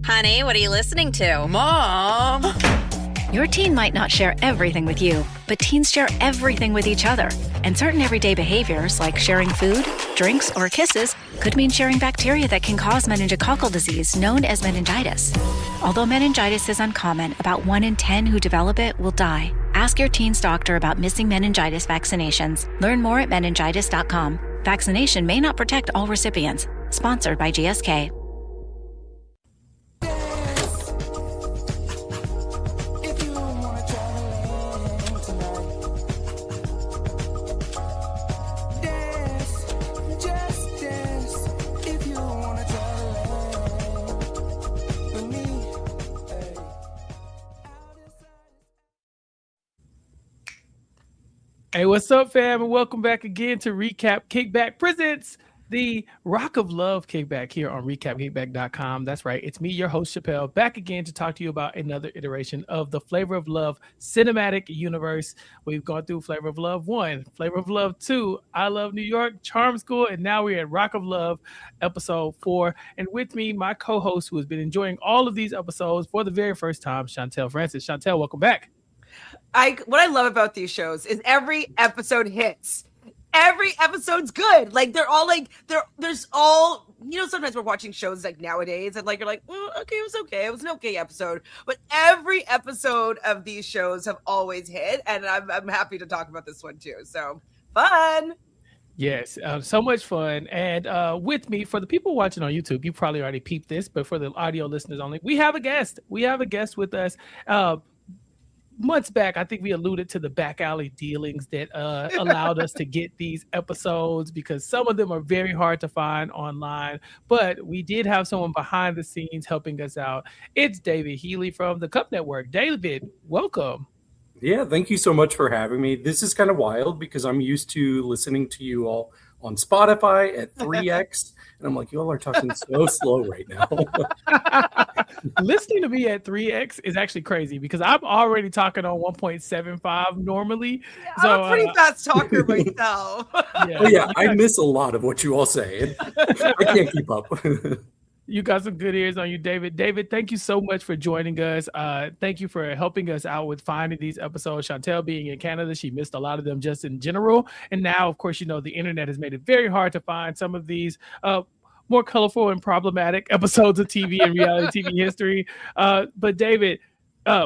Honey, what are you listening to? Mom! Your teen might not share everything with you, but teens share everything with each other. And certain everyday behaviors, like sharing food, drinks, or kisses, could mean sharing bacteria that can cause meningococcal disease, known as meningitis. Although meningitis is uncommon, about 1 in 10 who develop it will die. Ask your teen's doctor about missing meningitis vaccinations. Learn more at meningitis.com. Vaccination may not protect all recipients. Sponsored by GSK. Hey, what's up, fam? And welcome back again to Recap Kickback presents the Rock of Love Kickback here on recapkickback.com. That's right. It's me, your host, Chappell, back again to talk to you about another iteration of the Flavor of Love cinematic universe. We've gone through Flavor of Love 1, Flavor of Love 2, I Love New York, Charm School, and now we're at Rock of Love episode 4. And with me, my co-host who has been enjoying all of these episodes for the very first time, Chantele Francis. Chantele, welcome back. What I love about these shows is every episode hits. Every episode's good. Like they're all like there's all, you know, sometimes we're watching shows like nowadays and like you're like, okay, it was okay. It was an okay episode. But every episode of these shows have always hit, and I'm happy to talk about this one too. So fun. Yes, so much fun. And with me, for the people watching on YouTube, you probably already peeped this, but for the audio listeners only, we have a guest. We have a guest with us. Months back, I think we alluded to the back alley dealings that allowed us to get these episodes, because some of them are very hard to find online. But we did have someone behind the scenes helping us out. It's David Healy from the Cup Network. David, welcome. Yeah, thank you so much for having me. This is kind of wild because I'm used to listening to you all on Spotify at 3x. And I'm like, you all are talking so slow right now. Listening to me at 3x is actually crazy because I'm already talking on 1.75 normally. Yeah, so, I'm a pretty fast talker myself. I miss a lot of what you all say. I can't keep up. You got some good ears on you, David. David, thank you so much for joining us. Thank you for helping us out with finding these episodes. Chantele being in Canada, she missed a lot of them just in general. And now, of course, you know, the internet has made it very hard to find some of these more colorful and problematic episodes of TV and reality TV history. But David,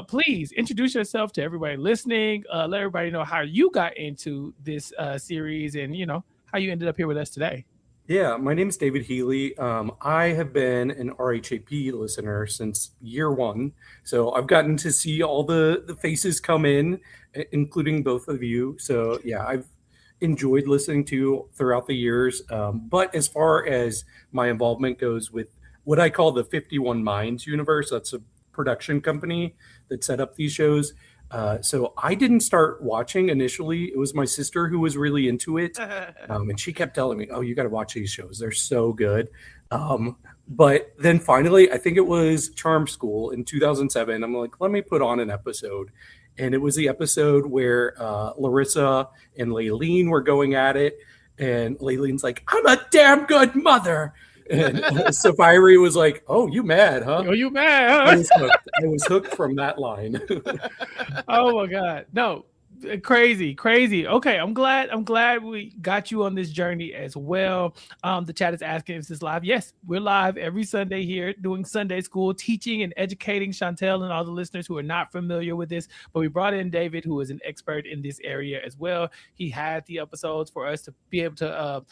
please introduce yourself to everybody listening. Let everybody know how you got into this series and, you know, how you ended up here with us today. Yeah, my name is David Healy. I have been an RHAP listener since year 1. So I've gotten to see all the faces come in, including both of you. So yeah, I've enjoyed listening to you throughout the years. But as far as my involvement goes with what I call the 51 Minds universe, that's a production company that set up these shows. So I didn't start watching initially. It was my sister who was really into it. And she kept telling me, oh, you got to watch these shows. They're so good. But then finally, I think it was Charm School in 2007. I'm like, let me put on an episode. And it was the episode where Larissa and Laylene were going at it. And Laylene's like, I'm a damn good mother. And Safari was like, oh, you mad, huh? Oh, you mad? Huh? I was hooked from that line. Oh, my God. No, crazy. Okay, I'm glad we got you on this journey as well. The chat is asking if this is live. Yes, we're live every Sunday here doing Sunday school, teaching and educating Chantele and all the listeners who are not familiar with this. But we brought in David, who is an expert in this area as well. He had the episodes for us to be able to,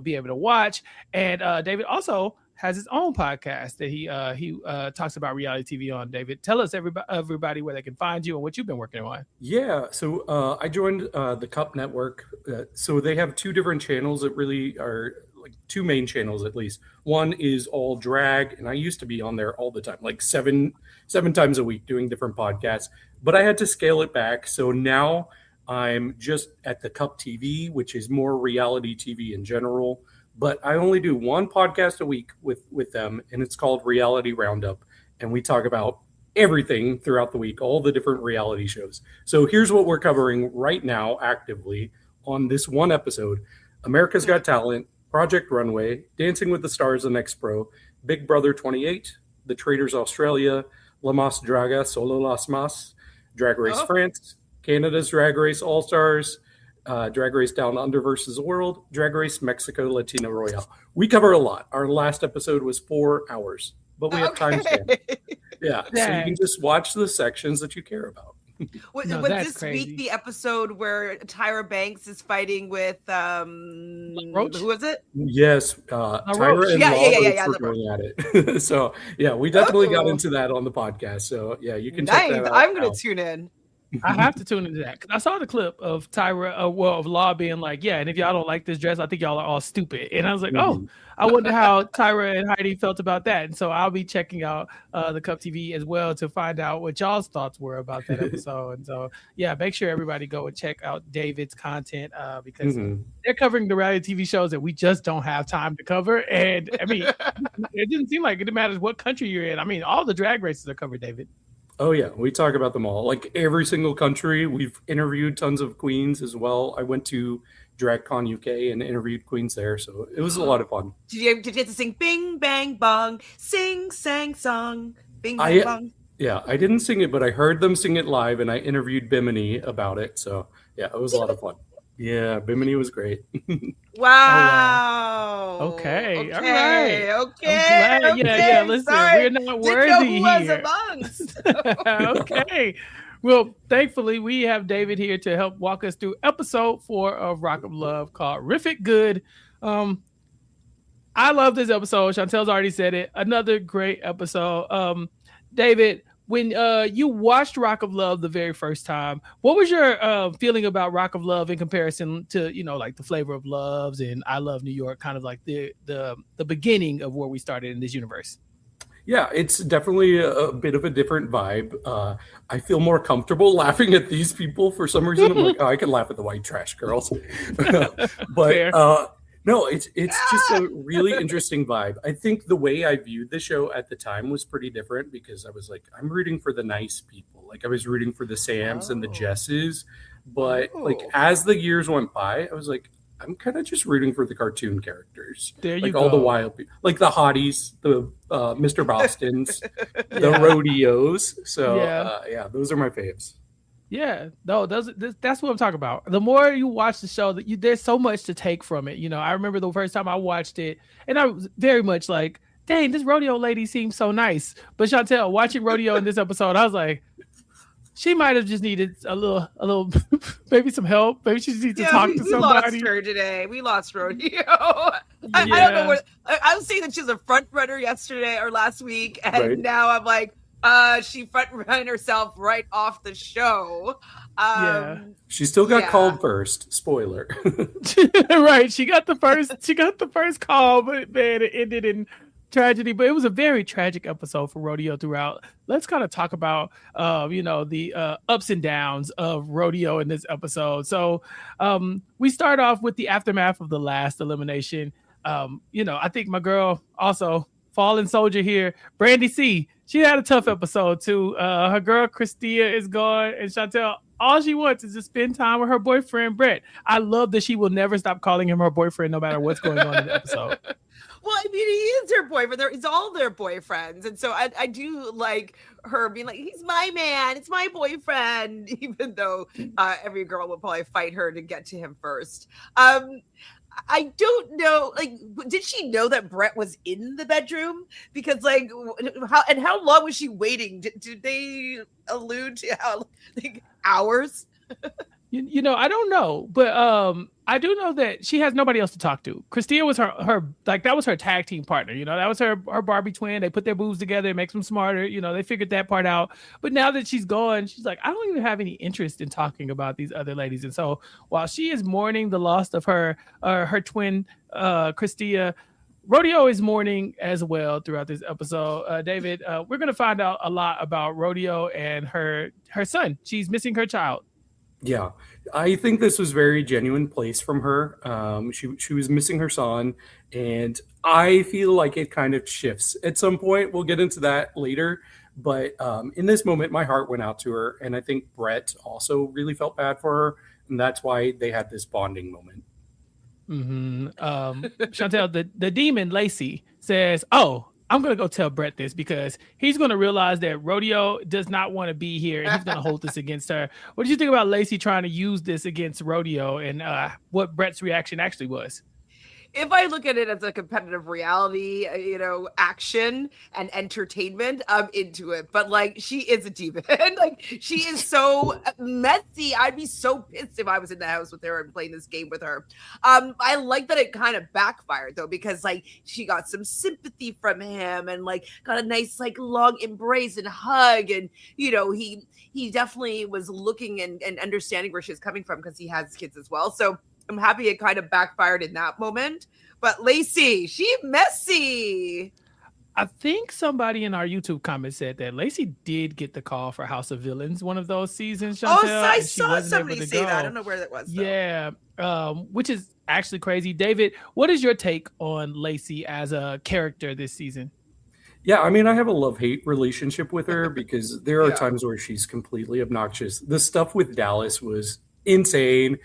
be able to watch. And David also has his own podcast that he talks about reality TV on. David, tell us everybody where they can find you and what you've been working on. Yeah, so I joined the Cup Network. So they have 2 different channels that really are like 2 main channels at least. One is all drag, and I used to be on there all the time, like seven times a week doing different podcasts. But I had to scale it back. So now I'm just at the Cup TV, which is more reality TV in general. But I only do 1 podcast a week with them, and it's called Reality Roundup. And we talk about everything throughout the week, all the different reality shows. So here's what we're covering right now actively on this one episode: America's Got Talent, Project Runway, Dancing with the Stars, The Next Pro, Big Brother 28, The Traders Australia, La Mas Draga, Solo Las Mas, Drag Race France, Canada's Drag Race All-Stars, Drag Race Down Under versus World, Drag Race Mexico Latino Royale. We cover a lot. Our last episode was 4 hours, but we have timestamp. Yeah, so you can just watch the sections that you care about. Was this crazy. Week the episode where Tyra Banks is fighting with who was it? Yes, Tyra and Law were going at it. So yeah, we definitely got into that on the podcast. So yeah, you can check that out. I'm gonna tune in. I have to tune into that because I saw the clip of Tyra, of Law being like, yeah, and if y'all don't like this dress, I think y'all are all stupid. And I was like, oh, I wonder how Tyra and Heidi felt about that. And so I'll be checking out the Cup TV as well to find out what y'all's thoughts were about that episode. And so, yeah, make sure everybody go and check out David's content because they're covering the reality TV shows that we just don't have time to cover. And I mean, it didn't seem like it matters what country you're in. I mean, all the drag races are covered, David. Oh, yeah. We talk about them all. Like every single country. We've interviewed tons of queens as well. I went to DragCon UK and interviewed queens there. So it was a lot of fun. Did you get to sing Bing, Bang, Bong, Sing, Sang, Song, Bing, Bang, Bong? Yeah, I didn't sing it, but I heard them sing it live and I interviewed Bimini about it. So yeah, it was a lot of fun. Yeah, Bimini was great. Wow. Okay. All right. Okay. Yeah. Listen, we're not worthy here. Okay. Well, thankfully, we have David here to help walk us through episode 4 of Rock of Love called Riff It Good. I love this episode. Chantel's already said it. Another great episode. David, when you watched Rock of Love the very first time, what was your feeling about Rock of Love in comparison to, like the Flavor of Loves and I Love New York, kind of like the beginning of where we started in this universe? Yeah, it's definitely a bit of a different vibe. I feel more comfortable laughing at these people for some reason. I'm like, I can laugh at the white trash girls. But no, it's just a really interesting vibe. I think the way I viewed the show at the time was pretty different because I was like, I'm rooting for the nice people. Like I was rooting for the Sams and the Jesses. But like as the years went by, I was like, I'm kind of just rooting for the cartoon characters. There you like go. All the wild people, like the hotties, the Mr. Bostons, the rodeos. So yeah, those are my faves. Yeah, no, that's what I'm talking about. The more you watch the show, there's so much to take from it. I remember the first time I watched it, and I was very much like, dang, this rodeo lady seems so nice. But Chantele, watching rodeo in this episode, I was like, she might have just needed a little, maybe some help. Maybe she just needs to talk to somebody. We lost her today. We lost rodeo. I don't know what. I was saying that she was a front runner yesterday or last week, and now I'm like, she front ran herself right off the show. She still got called first. Spoiler. Right. She got the first call, but man, it ended in tragedy. But it was a very tragic episode for rodeo throughout. Let's kind of talk about the ups and downs of rodeo in this episode. So we start off with the aftermath of the last elimination. I think my girl also fallen soldier here, Brandy C. She had a tough episode too. Her girl Christia is gone, and Chantele, all she wants is to spend time with her boyfriend Brett. I love that she will never stop calling him her boyfriend, no matter what's going on in the episode. Well, I mean, he is her boyfriend. It's all their boyfriends, and so I do like her being like, "He's my man. It's my boyfriend," even though every girl would probably fight her to get to him first. I don't know, like, did she know that Brett was in the bedroom? Because, like, how long was she waiting? Did they allude to how, like, hours? I don't know, but I do know that she has nobody else to talk to. Christia was her like that was her tag team partner. That was her Barbie twin. They put their boobs together, it makes them smarter. They figured that part out. But now that she's gone, she's like, I don't even have any interest in talking about these other ladies. And so while she is mourning the loss of her twin, Christia, Rodeo is mourning as well throughout this episode. David, we're gonna find out a lot about Rodeo and her son. She's missing her child. Yeah, I think this was very genuine place from her. She was missing her son, and I feel like it kind of shifts at some point. We'll get into that later, but in this moment, my heart went out to her, and I think Brett also really felt bad for her, and that's why they had this bonding moment. Mm-hmm. Chantele, the demon Lacey says, "Oh, I'm going to go tell Brett this because he's going to realize that Rodeo does not want to be here and he's going to hold this against her. What did you think about Lacey trying to use this against Rodeo and what Brett's reaction actually was? If I look at it as a competitive reality, action and entertainment, I'm into it. But like, she is a diva. Like, she is so messy. I'd be so pissed if I was in the house with her and playing this game with her. I like that it kind of backfired though, because like she got some sympathy from him and like got a nice like long embrace and hug, and he definitely was looking and understanding where she's coming from because he has kids as well. So I'm happy it kind of backfired in that moment. But Lacey, she messy. I think somebody in our YouTube comment said that Lacey did get the call for House of Villains one of those seasons. Chantele, I saw somebody say that. I don't know where that was, though. Yeah, which is actually crazy. David, what is your take on Lacey as a character this season? Yeah, I mean, I have a love-hate relationship with her because there are times where she's completely obnoxious. The stuff with Dallas was insane.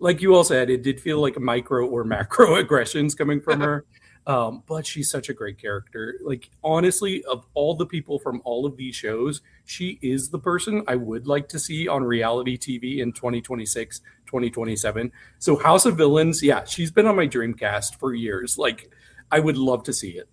Like you all said, it did feel like micro or macro aggressions coming from her. But she's such a great character. Like, honestly, of all the people from all of these shows, she is the person I would like to see on reality TV in 2026, 2027. So House of Villains, yeah, she's been on my Dreamcast for years. Like, I would love to see it.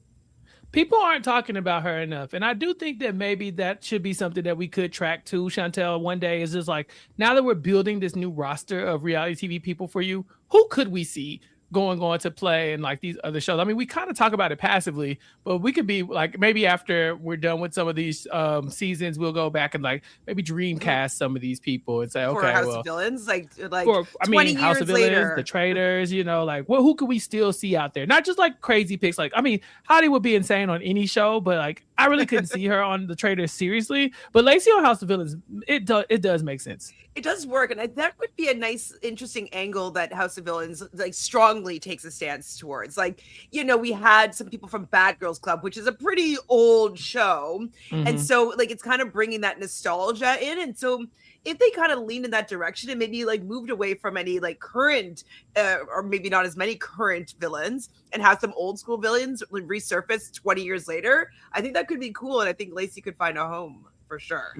People aren't talking about her enough. And I do think that maybe that should be something that we could track too, Chantele, one day. Is just like, now that we're building this new roster of reality TV people for you, who could we see going on to play in like these other shows? I mean, we kind of talk about it passively, but we could be like, maybe after we're done with some of these seasons, we'll go back and like maybe Dreamcast some of these people and say, okay, for House of Villains, like for, 20 House years of Villains, later. the Traitors, like, well, who could we still see out there? Not just like crazy picks. Like, I mean, Heidi would be insane on any show, but like, I really couldn't see her on the Traitors seriously. But Lacey on House of Villains, it does make sense. It does work, and that would be a nice, interesting angle that House of Villains like strongly takes a stance towards. Like, we had some people from Bad Girls Club, which is a pretty old show, and so like it's kind of bringing that nostalgia in. And so if they kind of leaned in that direction and maybe like moved away from any like current, or maybe not as many current villains, and have some old school villains resurface 20 years later, I think that could be cool, and I think Lacey could find a home for sure.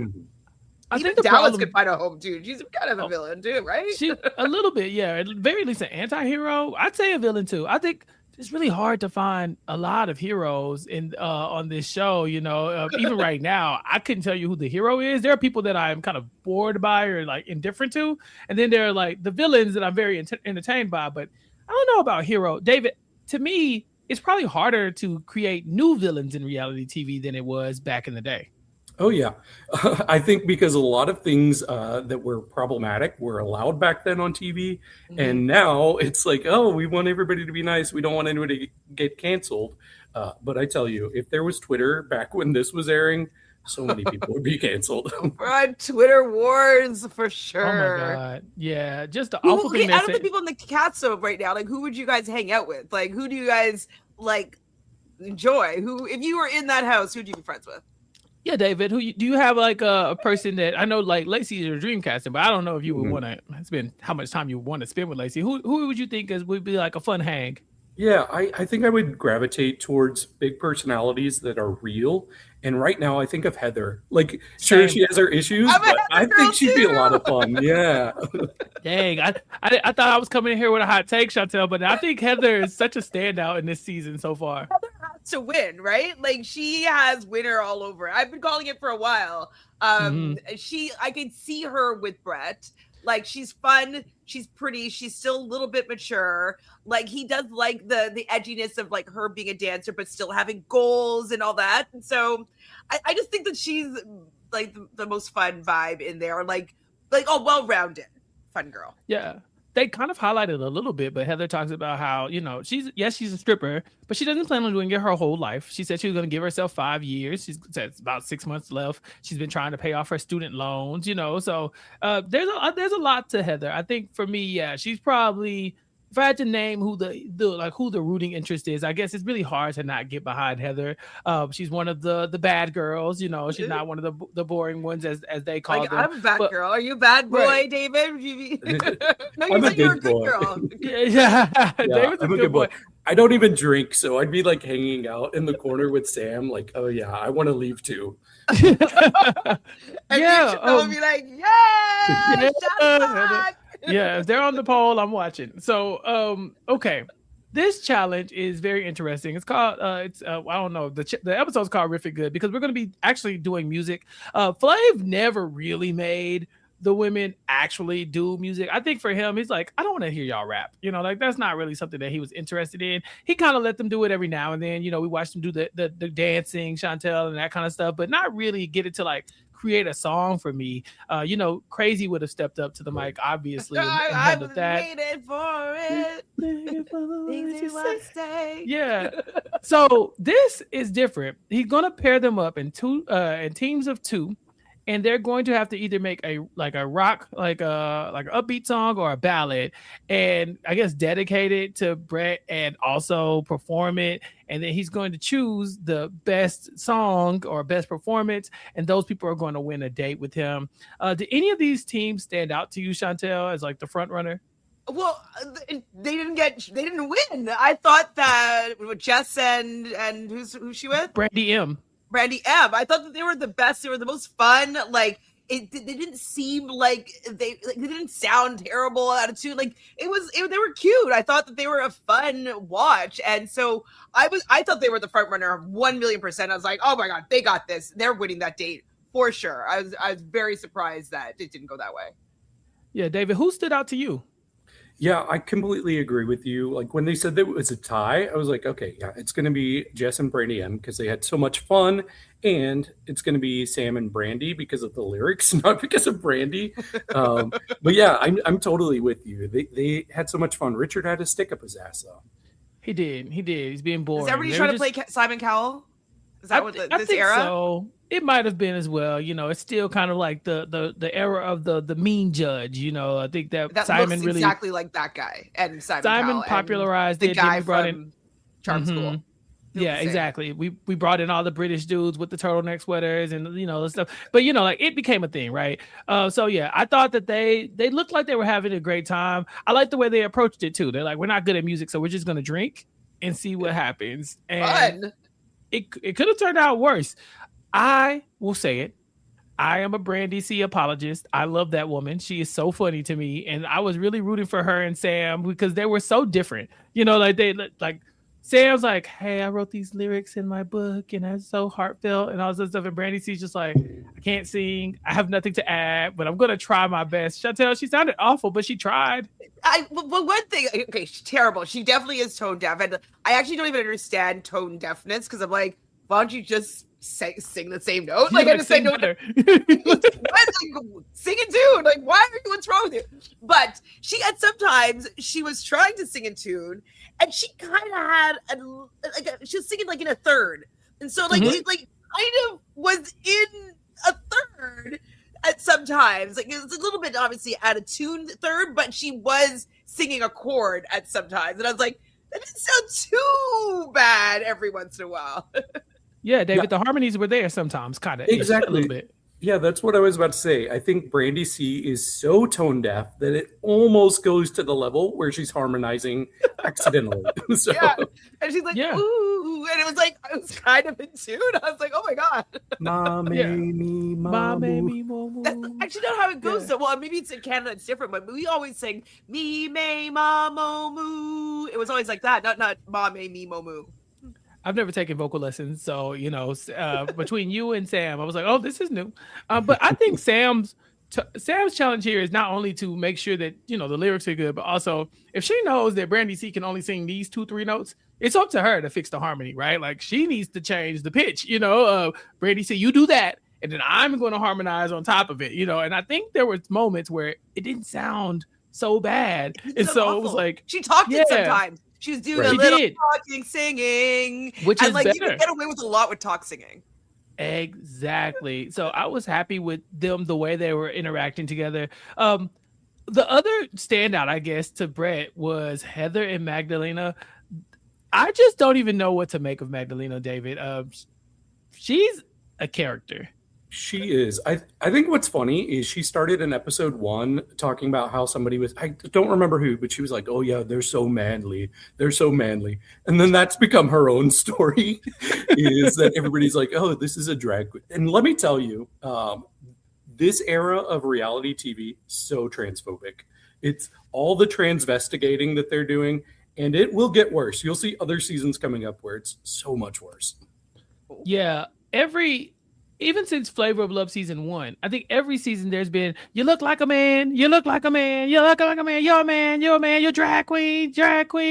I Even think Dallas could find a home too. She's kind of a villain too, right? She a little bit, yeah. At very least an anti-hero. I'd say a villain too. I think it's really hard to find a lot of heroes in on this show. Even right now, I couldn't tell you who the hero is. There are people that I'm kind of bored by or like indifferent to, and then there are like the villains that I'm very entertained by. But I don't know about hero. David, to me, it's probably harder to create new villains in reality TV than it was back in the day. Oh, yeah. I think because a lot of things that were problematic were allowed back then on TV. And now it's like, oh, we want everybody to be nice. We don't want anybody to get canceled. But I tell you, if there was Twitter back when this was airing, so many people would be canceled. Right, Twitter wars for sure. Oh, my God. Yeah, just the awful thing. Out of the people in the Catso right now, like, who would you guys hang out with? Like, who do you guys, like, enjoy? Who, if you were in that house, who'd you be friends with? Yeah, David, do you have like a person that I know like Lacey is your Dreamcaster, but I don't know if you would want to spend how much time you want to spend with Lacey. Who would you think would be like a fun hang? Yeah, I think I would gravitate towards big personalities that are real. And right now, I think of Heather. Like, sure, she has her issues, but I think she'd be a lot of fun. Yeah. Dang, I thought I was coming in here with a hot take, Chantele, but I think Heather is such a standout in this season so far. Heather has to win, right? Like, she has winner all over. I've been calling it for a while. I can see her with Brett. Like, she's fun, she's pretty, she's still a little bit mature. Like, he does like the edginess of like her being a dancer, but still having goals and all that. And so I just think that she's like the most fun vibe in there. Like well-rounded, fun girl. Yeah. They kind of highlighted a little bit, but Heather talks about how, she's a stripper, but she doesn't plan on doing it her whole life. She said she was going to give herself 5 years. She said it's about 6 months left. She's been trying to pay off her student loans, so there's a lot to Heather. I think for me, yeah, she's probably, if I had to name who the rooting interest is, I guess it's really hard to not get behind Heather. She's one of the bad girls, she's not one of the boring ones as they call them. I'm a bad girl. Are you a bad boy, right. David? No, you said you're a good girl. Yeah. David's a good boy. I don't even drink, so I'd be like hanging out in the corner with Sam, like, oh yeah, I want to leave too. And Yeah, Chappell would be like, yeah, Yeah. shut Yeah, if they're on the poll, I'm watching. So, okay. This challenge is very interesting. It's called, I don't know, the episode's called Riff It Good because we're going to be actually doing music. Flav never really made the women actually do music. I think for him, he's like, I don't want to hear y'all rap. You know, like that's not really something that he was interested in. He kind of let them do it every now and then. You know, we watched them do the dancing, Chantele, and that kind of stuff, but not really get it to like create a song for me. You know, Crazy would have stepped up to the mic, obviously. I was waiting for it. Things you must say. Yeah. So this is different. He's gonna pair them up in teams of two, and they're going to have to either make a rock, like an upbeat song or a ballad, and I guess dedicate it to Brett and also perform it. And then he's going to choose the best song or best performance, and those people are going to win a date with him. Do any of these teams stand out to you, Chantele, as like the front runner? Well, they didn't win. I thought that with Jess and who's she with? Brandy M. I thought that they were the best. They were the most fun. Like they didn't seem like they didn't sound terrible out of tune. Like they were cute. I thought that they were a fun watch, and so I thought they were the front runner 1,000,000%. I was like, oh my god, they got this. They're winning that date for sure. I was very surprised that it didn't go that way. Yeah, David, who stood out to you? Yeah, I completely agree with you. Like when they said that it was a tie, I was like, okay, yeah, it's going to be Jess and Brandy M because they had so much fun, and it's going to be Sam and Brandy because of the lyrics, not because of Brandy. But yeah, I'm totally with you. They had so much fun. Richard had to stick up his ass though. He did. He's being bored. Is everybody trying to play Simon Cowell? Is that I this think era? So it might have been as well. You know, it's still kind of like the era of the mean judge. You know, I think that Simon looks really exactly like that guy and Simon Cowell popularized the it. guy We brought from Charm School. Yeah, exactly. We brought in all the British dudes with the turtleneck sweaters and you know the stuff. But you know, like it became a thing, right? So yeah, I thought that they looked like they were having a great time. I like the way they approached it too. They're like, we're not good at music, so we're just gonna drink and see what happens. And fun. It could have turned out worse. I will say it. I am a Brandy C apologist. I love that woman. She is so funny to me. And I was really rooting for her and Sam because they were so different. You know, like Sam's like, hey, I wrote these lyrics in my book and it's so heartfelt and all this stuff. And Brandy C's just like, I can't sing. I have nothing to add, but I'm going to try my best. Chantele, she sounded awful, but she tried. Well, one thing, okay, she's terrible. She definitely is tone deaf. And I actually don't even understand tone deafness because I'm like, why don't you just sing the same note? Like, I just say no. Sing in tune. Like, what's wrong with you? But sometimes she was trying to sing in tune, and she kind of had she was singing like in a third, and so like it like kind of was in a third at sometimes. Like it was a little bit obviously out of tune third, but she was singing a chord at sometimes, and I was like, that didn't sound too bad every once in a while. Yeah, David, the harmonies were there sometimes, kind of. Exactly. A little bit. Yeah, that's what I was about to say. I think Brandy C is so tone deaf that it almost goes to the level where she's harmonizing accidentally. So, yeah, and she's like, ooh, and it was kind of in tune. I was like, oh my god. Ma me me mo. That's actually not how it goes. So, well, maybe it's in Canada, it's different, but we always sing me me ma mo moo. It was always like that, not ma me mo moo. I've never taken vocal lessons, so you know, between you and Sam, I was like, "Oh, this is new." But I think Sam's challenge here is not only to make sure that you know the lyrics are good, but also if she knows that Brandy C can only sing these 2-3 notes, it's up to her to fix the harmony, right? Like she needs to change the pitch. You know, Brandy C, you do that, and then I'm going to harmonize on top of it. You know, and I think there were moments where it didn't sound so bad, and so awful. It was like she talked it sometimes. She was doing a little talking, singing, which is better. You can get away with a lot with talk singing. Exactly. So I was happy with them the way they were interacting together. The other standout, I guess, to Brett was Heather and Magdalena. I just don't even know what to make of Magdalena, David. She's a character. She is. I think what's funny is she started in episode 1 talking about how somebody was, I don't remember who, but she was like, oh yeah, they're so manly. They're so manly. And then that's become her own story is that everybody's like, oh, this is a drag queen. And let me tell you, this era of reality TV, so transphobic. It's all the transvestigating that they're doing, and it will get worse. You'll see other seasons coming up where it's so much worse. Yeah, even since Flavor of Love season 1, I think every season there's been, you look like a man, you look like a man, you look like a man, you're a man, you're a man, you're drag queen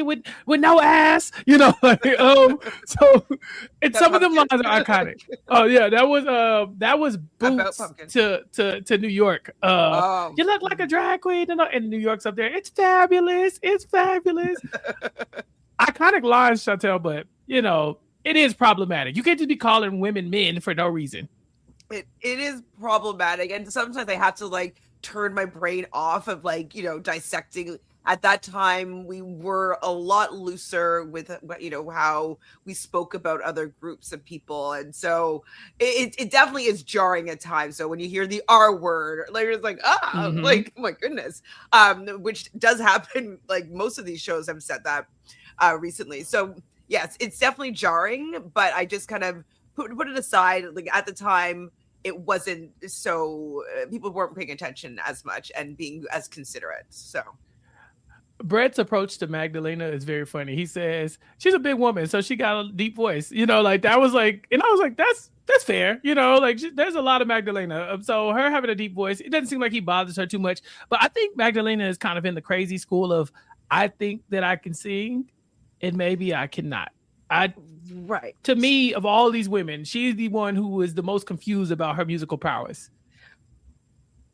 with no ass, so and some of them lines are iconic. Oh yeah, that was Boots to New York. You look like a drag queen, and New York's up there. It's fabulous. Iconic lines, Chantele, but it is problematic. You can't just be calling women men for no reason. It is problematic, and sometimes I have to like turn my brain off of dissecting. At that time, we were a lot looser with how we spoke about other groups of people, and so it definitely is jarring at times. So when you hear the R word, like it's like like oh my goodness, which does happen. Like most of these shows have said that recently. So yes, it's definitely jarring, but I just kind of put it aside. Like at the time, it wasn't so people weren't paying attention as much and being as considerate. So Brett's approach to Magdalena is very funny. He says she's a big woman, so she got a deep voice. Like that was like, and I was like, that's fair. There's a lot of Magdalena, so her having a deep voice, it doesn't seem like he bothers her too much. But I think Magdalena is kind of in the crazy school of, I think that I can sing, and maybe I cannot. Right. To me, of all these women, she's the one who was the most confused about her musical prowess.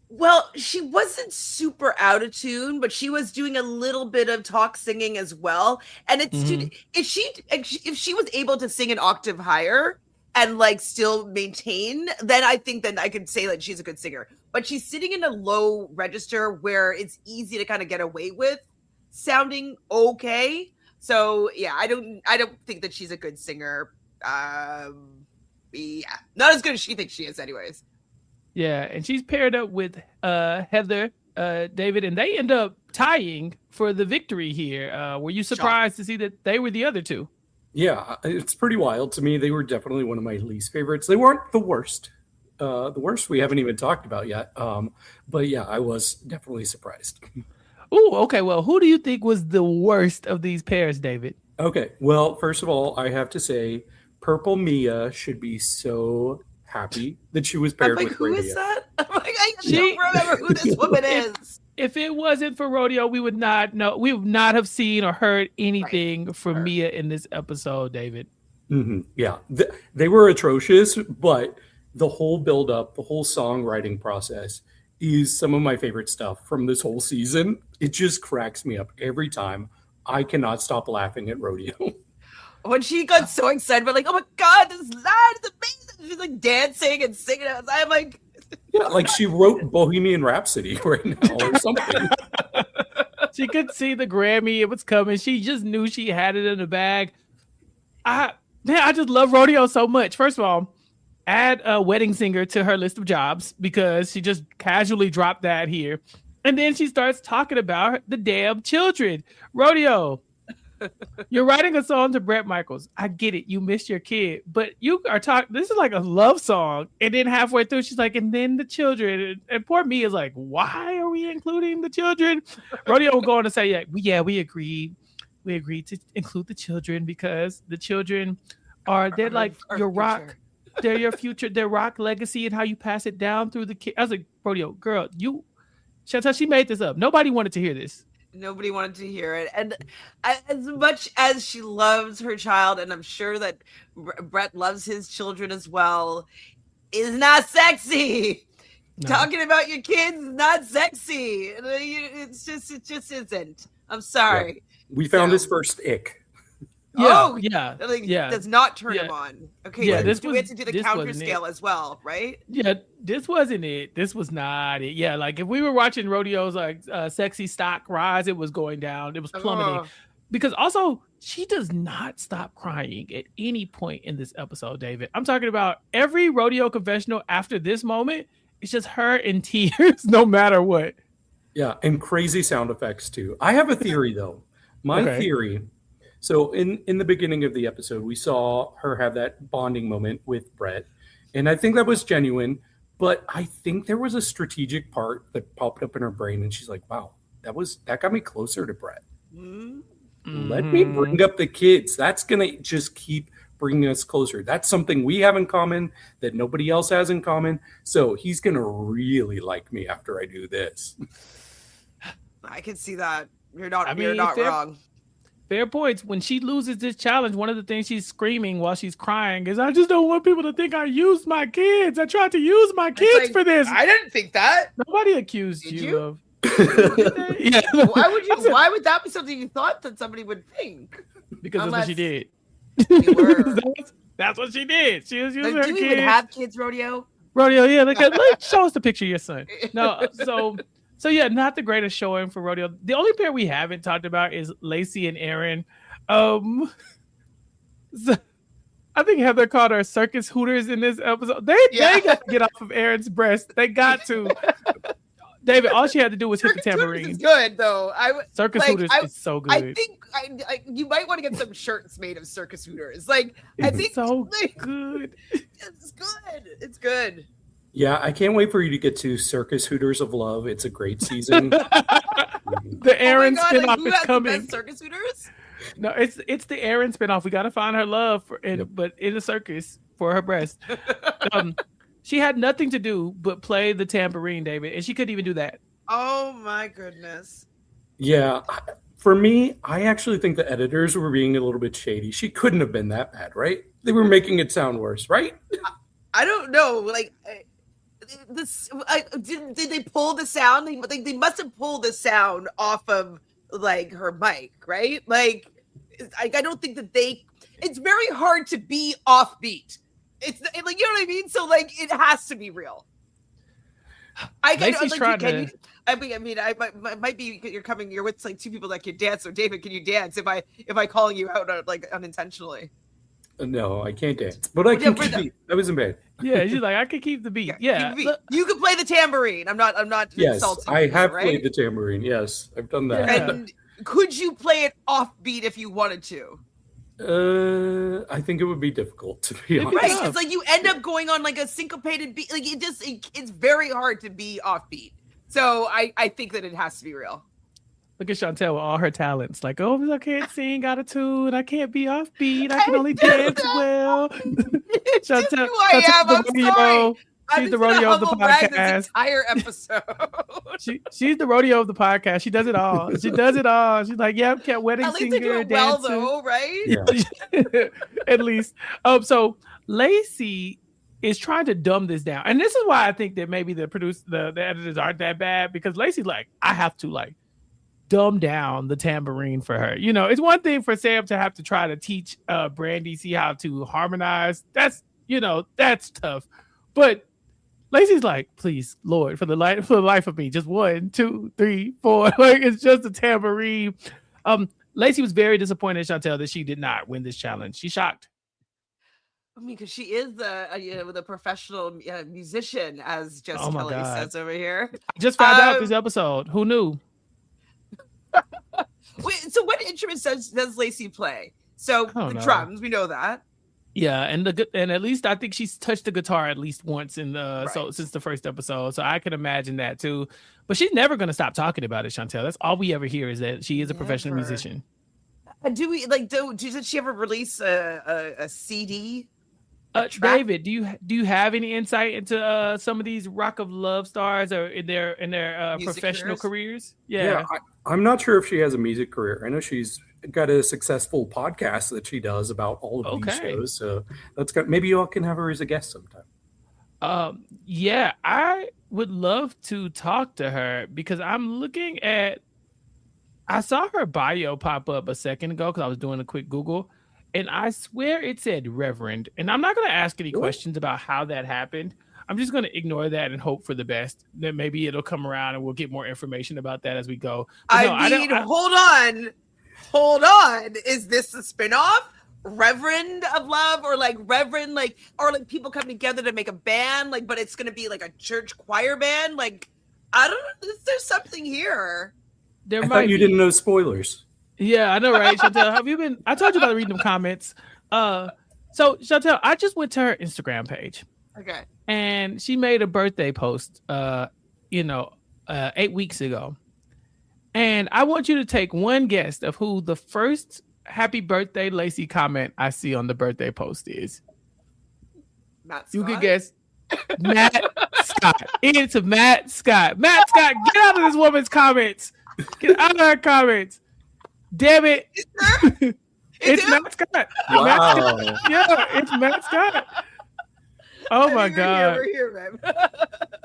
Well, she wasn't super out of tune, but she was doing a little bit of talk singing as well. And if she was able to sing an octave higher and like still maintain, then I think then I could say that she's a good singer. But she's sitting in a low register where it's easy to kind of get away with sounding okay. So yeah, I don't think that she's a good singer. Yeah, not as good as she thinks she is, anyways. Yeah, and she's paired up with Heather, David, and they end up tying for the victory here. Were you surprised to see that they were the other two? Yeah, it's pretty wild to me. They were definitely one of my least favorites. They weren't the worst. The worst we haven't even talked about yet. But yeah, I was definitely surprised. Oh, okay. Well, who do you think was the worst of these pairs, David? Okay. Well, first of all, I have to say, Purple Mia should be so happy that she was paired with who Rodeo. Is that? I'm like, I don't remember who this woman is. If it wasn't for Rodeo, we would not know. We would not have seen or heard anything from Mia in this episode, David. Mm-hmm. Yeah, they were atrocious, but the whole build-up, the whole songwriting process is some of my favorite stuff from this whole season. It just cracks me up every time. I cannot stop laughing at Rodeo. When she got so excited, but like, oh my God, this line is amazing. She's like dancing and singing. I'm like, yeah, like she wrote Bohemian Rhapsody right now or something. She could see the Grammy. It was coming. She just knew she had it in the bag. I just love Rodeo so much. First of all, add a wedding singer to her list of jobs because she just casually dropped that here. And then she starts talking about the damn children. Rodeo, you're writing a song to Bret Michaels. I get it. You missed your kid. But you are talking, this is like a love song. And then halfway through, she's like, and then the children. And poor me is like, why are we including the children? Rodeo will go on to say, yeah, we agreed. We agreed to include the children because the children they're like your rock. They're your future. They're rock legacy and how you pass it down through the kid. I was like, Rodeo, girl, Chantele, she made this up. Nobody wanted to hear this. Nobody wanted to hear it. And as much as she loves her child, and I'm sure that Bret loves his children as well, is not sexy. No. Talking about your kids is not sexy. It just isn't. I'm sorry. Yeah. We found his first ick. Yeah, does not turn him on. Okay, yeah, we had to do the counter scale as well, right? Yeah, this wasn't it. This was not it. Yeah, like if we were watching Rodeo's like sexy stock rise, it was going down. It was plummeting. because also she does not stop crying at any point in this episode, David. I'm talking about every rodeo confessional after this moment. It's just her in tears, no matter what. Yeah, and crazy sound effects too. I have a theory though. My theory. So in the beginning of the episode, we saw her have that bonding moment with Brett, and I think that was genuine. But I think there was a strategic part that popped up in her brain, and she's like, "Wow, that got me closer to Brett. Let me bring up the kids. That's gonna just keep bringing us closer. That's something we have in common that nobody else has in common. So he's gonna really like me after I do this." I can see that. You're not wrong. Fair points. When she loses this challenge, one of the things she's screaming while she's crying is, "I just don't want people to think I used my kids. I tried to use my kids for this." I didn't think that. Nobody accused you of. Yeah. Why would that be something you thought that somebody would think? Because that's what she did. That's what she did. She was using her kids. Do you even have kids, Rodeo? Rodeo, yeah. Like, show us the picture of your son. No, so yeah, not the greatest showing for Rodeo. The only pair we haven't talked about is Lacey and Aaron. So I think Heather called her circus hooters in this episode. They got to get off of Aaron's breast. They got to. David, all she had to do was hit the tambourine. Is good though. Circus hooters is so good. I think you might want to get some shirts made of circus hooters. Like I think so good. It's good. It's good. Yeah, I can't wait for you to get to Circus Hooters of Love. It's a great season. The Aaron spinoff is coming. Circus Hooters? No, it's the Aaron spinoff. We got to find her love, but in a circus for her breast. She had nothing to do but play the tambourine, David, and she couldn't even do that. Oh my goodness. Yeah, for me, I actually think the editors were being a little bit shady. She couldn't have been that bad, right? They were making it sound worse, right? I don't know. Like did they pull the sound? They must have pulled the sound off of like her mic, right? Like I don't think that it's very hard to be offbeat. It's like, you know what I mean? So like it has to be real. I might be you're with like two people that can dance. So David, can you dance if I calling you out like unintentionally? No, I can't dance, but I can keep beat. That wasn't bad. Yeah, she's like, I can keep the beat. Yeah. You can play the tambourine. I'm not yes, insulting I have right? played the tambourine. Yes, I've done that. And could you play it offbeat if you wanted to? I think it would be difficult, to be honest. Right, it's like you end up going on like a syncopated beat. Like it's very hard to be offbeat. So I think that it has to be real. Look at Chantele with all her talents. Like, I can't sing out of tune. I can't be offbeat. I can only dance well. Chantele, who I am. I'm sorry. She's the rodeo of the podcast. This entire episode. She's the rodeo of the podcast. She does it all. She's like, kept wedding at least singer, they do it dancer. well, though, right? Yeah. At least. So Lacey is trying to dumb this down, and this is why I think that maybe the editors aren't that bad, because Lacey's like, I have to like dumb down the tambourine for her. You know, it's one thing for Sam to have to try to teach Brandy see how to harmonize. That's tough, but Lacey's like, please, Lord, for the life of me, just 1, 2, 3, 4. Like, it's just a tambourine. Lacey was very disappointed, Chantele, that she did not win this challenge. She's shocked. I mean, because she is the professional musician, as Jesse Kelly says over here. Just found out this episode. Who knew? Wait, so what instruments does Lacey play? So the drums, we know that. Yeah, and at least I think she's touched the guitar at least once since the first episode. So I can imagine that too. But she's never going to stop talking about it, Chantele. That's all we ever hear, is that she is a professional musician. Did she ever release a CD? David, do you have any insight into some of these Rock of Love stars or in their professional careers? Yeah, I'm not sure if she has a music career. I know she's got a successful podcast that she does about all of these shows. So maybe you all can have her as a guest sometime. Yeah, I would love to talk to her, because I'm looking at. I saw her bio pop up a second ago because I was doing a quick Google, and I swear it said Reverend. And I'm not going to ask any questions about how that happened. I'm just going to ignore that and hope for the best. That maybe it'll come around and we'll get more information about that as we go. Hold on. hold on, is this a spinoff? Reverend of Love, or like Reverend, like, or like people come together to make a band, like, but it's gonna be like a church choir band. Like, I don't know. There's something here. I thought you didn't know spoilers. Yeah, I know, right? Chantele, have you been? I told you about reading them comments. So Chantele, I just went to her Instagram page. Okay. And she made a birthday post, 8 weeks ago. And I want you to take one guess of who the first happy birthday Lacey comment I see on the birthday post is. Matt Scott? You could guess Matt Scott. It's Matt Scott. Matt Scott, get out of this woman's comments. Get out of her comments. Damn it. It's Matt Scott. Wow. Matt Scott. Yeah, it's Matt Scott. Oh my God. We're here, man.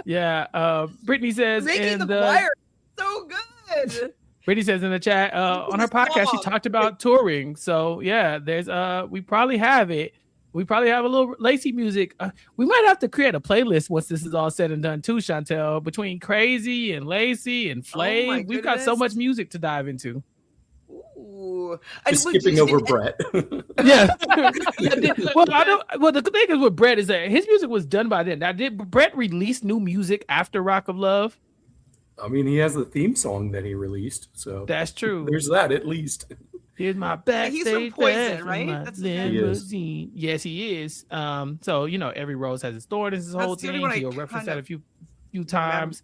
Yeah. Brittany says Making the choir so good. Brittany says in the chat, on her podcast, she talked about touring. So yeah, there's we probably have it. We probably have a little Lacey music. We might have to create a playlist once this is all said and done too, Chantele. Between Crazy and Lacey and Flav, we've got so much music to dive into. Ooh. Just skipping over Brett. Yeah. Well, the thing is with Brett is that his music was done by then. Now, did Brett release new music after Rock of Love? I mean, he has the theme song that he released, so That's true. there's that at least. Here's my backstage. He's from Poison, pass right? and my That's limousine. Yes, he is. So every rose has its thorn. This is his whole That's the only one thing. I He'll reference kind that a few times.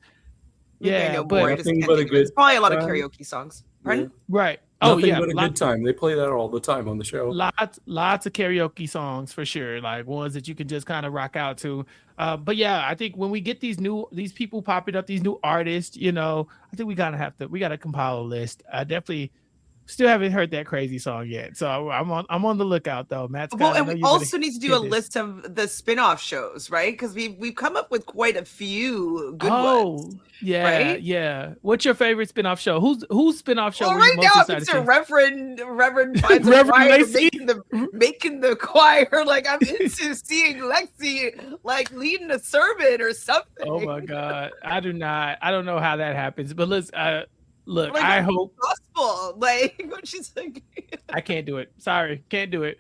Maybe I Yeah, know but more, I just Nothing can't but a think of it. It's good probably a lot of time. karaoke songs. Pardon? right. Oh Nothing yeah, but a good time. They play that all the time on the show. lots of karaoke songs for sure, like ones that you can just kind of rock out to. But yeah, I think when we get these people popping up, these new artists, I think we gotta compile a list. I definitely still haven't heard that Crazy song yet, so I'm on the lookout though. Matt Scott, Well, I and know we you're also gonna need to do hear a this. list of the spin-off shows, right? Because we've come up with quite a few good Oh, ones. yeah, right? yeah. What's your favorite spin-off show? Whose spin-off show Well, were you right most now excited it's to a see? Reverend finds a Reverend choir Lacey? making the choir. Like, I'm into seeing Lexi like leading a sermon or something. Oh my God, I don't know how that happens, but look, Like, I hope gospel, like what she's like. I can't do it. Sorry, can't do it.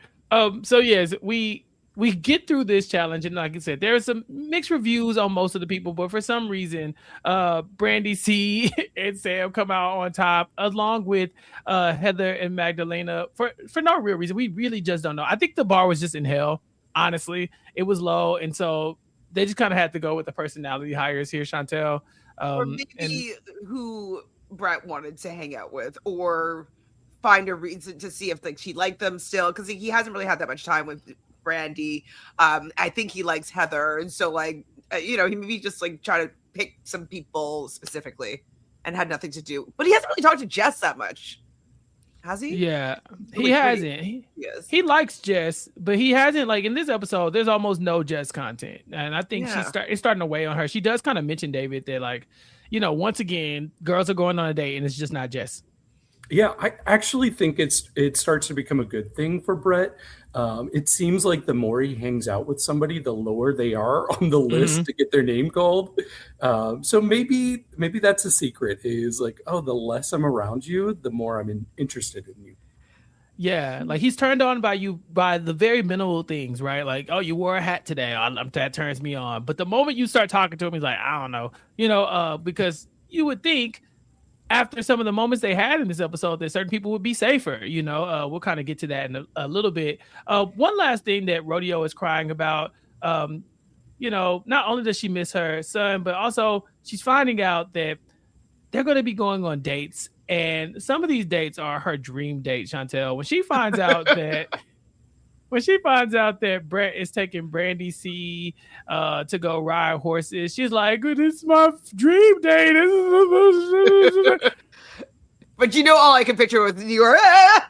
So yes, we get through this challenge, and like I said, there are some mixed reviews on most of the people, but for some reason, Brandy C and Sam come out on top, along with Heather and Magdalena for no real reason. We really just don't know. I think the bar was just in hell. Honestly, it was low, and so they just kind of had to go with the personality hires here, Chantele. Or maybe who Brett wanted to hang out with, or find a reason to see if like she liked them still, because he hasn't really had that much time with Brandy. I think he likes Heather, and so like he maybe just like try to pick some people specifically, and had nothing to do. But he hasn't really talked to Jess that much, has he? Yeah, Really he hasn't. Yes. He likes Jess, but he hasn't. Like in this episode, there's almost no Jess content, and I think it's starting to weigh on her. She does kind of mention David that like, once again, girls are going on a date, and it's just not Jess. Yeah, I actually think it starts to become a good thing for Brett. It seems like the more he hangs out with somebody, the lower they are on the list to get their name called. So maybe that's a secret, is like, oh, the less I'm around you, the more I'm interested in you. Yeah, like he's turned on by you by the very minimal things, right? Like, oh, you wore a hat today. That turns me on. But the moment you start talking to him, he's like, I don't know, because you would think after some of the moments they had in this episode that certain people would be safer. We'll kind of get to that in a little bit. One last thing that Rodeo is crying about, not only does she miss her son, but also she's finding out that they're going to be going on dates. And some of these dates are her dream date, Chantele. When she finds out that Brett is taking Brandy C to go ride horses, she's like, "This is my dream date." But all I can picture with you are Right.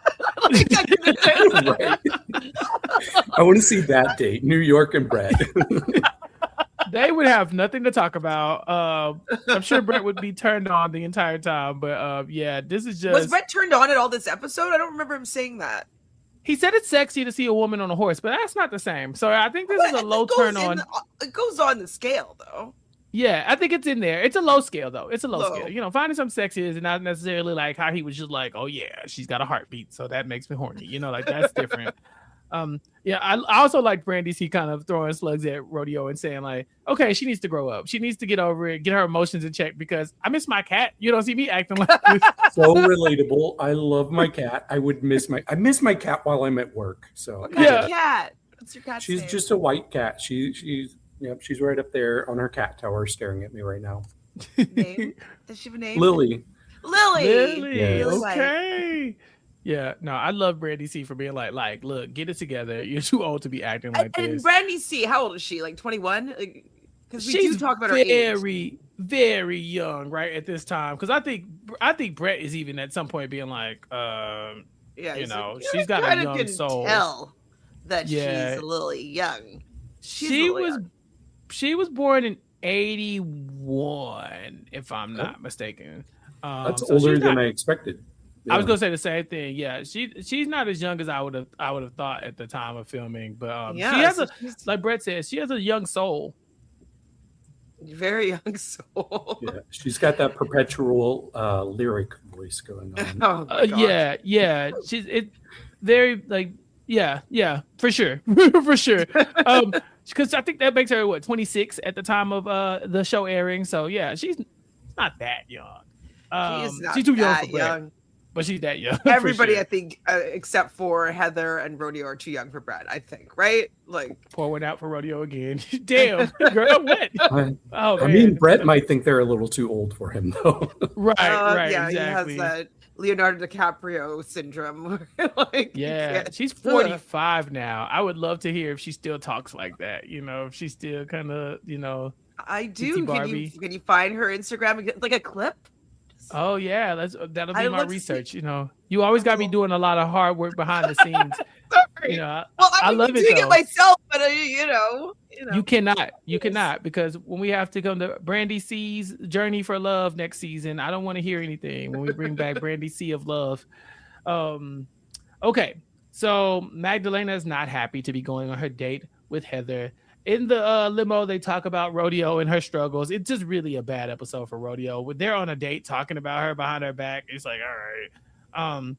I want to see that date, New York and Brett. They would have nothing to talk about. I'm sure Brett would be turned on the entire time. But this is just. Was Brett turned on at all this episode? I don't remember him saying that. He said it's sexy to see a woman on a horse, but that's not the same. So I think this is a low turn on. It goes on the scale, though. Yeah, I think it's in there. It's a low scale though. It's a low Low. scale. You know, finding some sexy is not necessarily like how he was just like, oh yeah, she's got a heartbeat, so that makes me horny. You know, like that's different. Yeah, I also like Brandy C kind of throwing slugs at Rodeo and saying like, okay, she needs to grow up. She needs to get over it, get her emotions in check because I miss my cat. You don't see me acting like this. So relatable. I love my cat. I miss my cat while I'm at work. So What kind of cat? What's your cat's she's name? just a white cat. She's right up there on her cat tower staring at me right now. Name? Does she have a name? Lily. Lily. Yes. Okay. Yeah, no, I love Brandy C for being like, look, get it together. You're too old to be acting like And this. Brandy C, how old is she? Like 21? Because we She's do talk about her age. very, very young, right at this time. Because I think Brett is even at some point being like, Yeah, you know, like, she's got a young can soul. Tell that Yeah. she's a little young. She was born in 81, if I'm not mistaken. That's so older she's than not- I expected. I was gonna say the same thing. Yeah, she's not as young as I would have thought at the time of filming, but she has she's like Brett says, she has a young soul. very young soul. Yeah, she's got that perpetual lyric voice going on. Oh my God. Yeah, she's very like yeah, for sure, for sure. Because I think that makes her 26 at the time of the show airing. So yeah, she's not that young. She's too young for Brett. But she's that young. Everybody, sure. I think, except for Heather and Rodeo, are too young for Brett. I think, right? Like, pour one out for Rodeo again. Damn, girl, what? I mean, Brett might think they're a little too old for him, though. Right, yeah, exactly. he has that Leonardo DiCaprio syndrome. Like, yeah, she's 45 now. I would love to hear if she still talks like that. You know, if she's still kind of, you know. I do. Barbie. Can you find her Instagram, like a clip? Oh yeah, that'll be my research. See. You know, you always got me doing a lot of hard work behind the scenes. Sorry. You know, well, I love it. Doing it myself, but you know. You cannot, because when we have to come to Brandy C's Journey for Love next season, I don't want to hear anything when we bring back Brandy C of Love. Okay, so Magdalena is not happy to be going on her date with Heather. In the limo, they talk about Rodeo and her struggles. It's just really a bad episode for Rodeo. They're on a date talking about her behind her back. It's like, all right.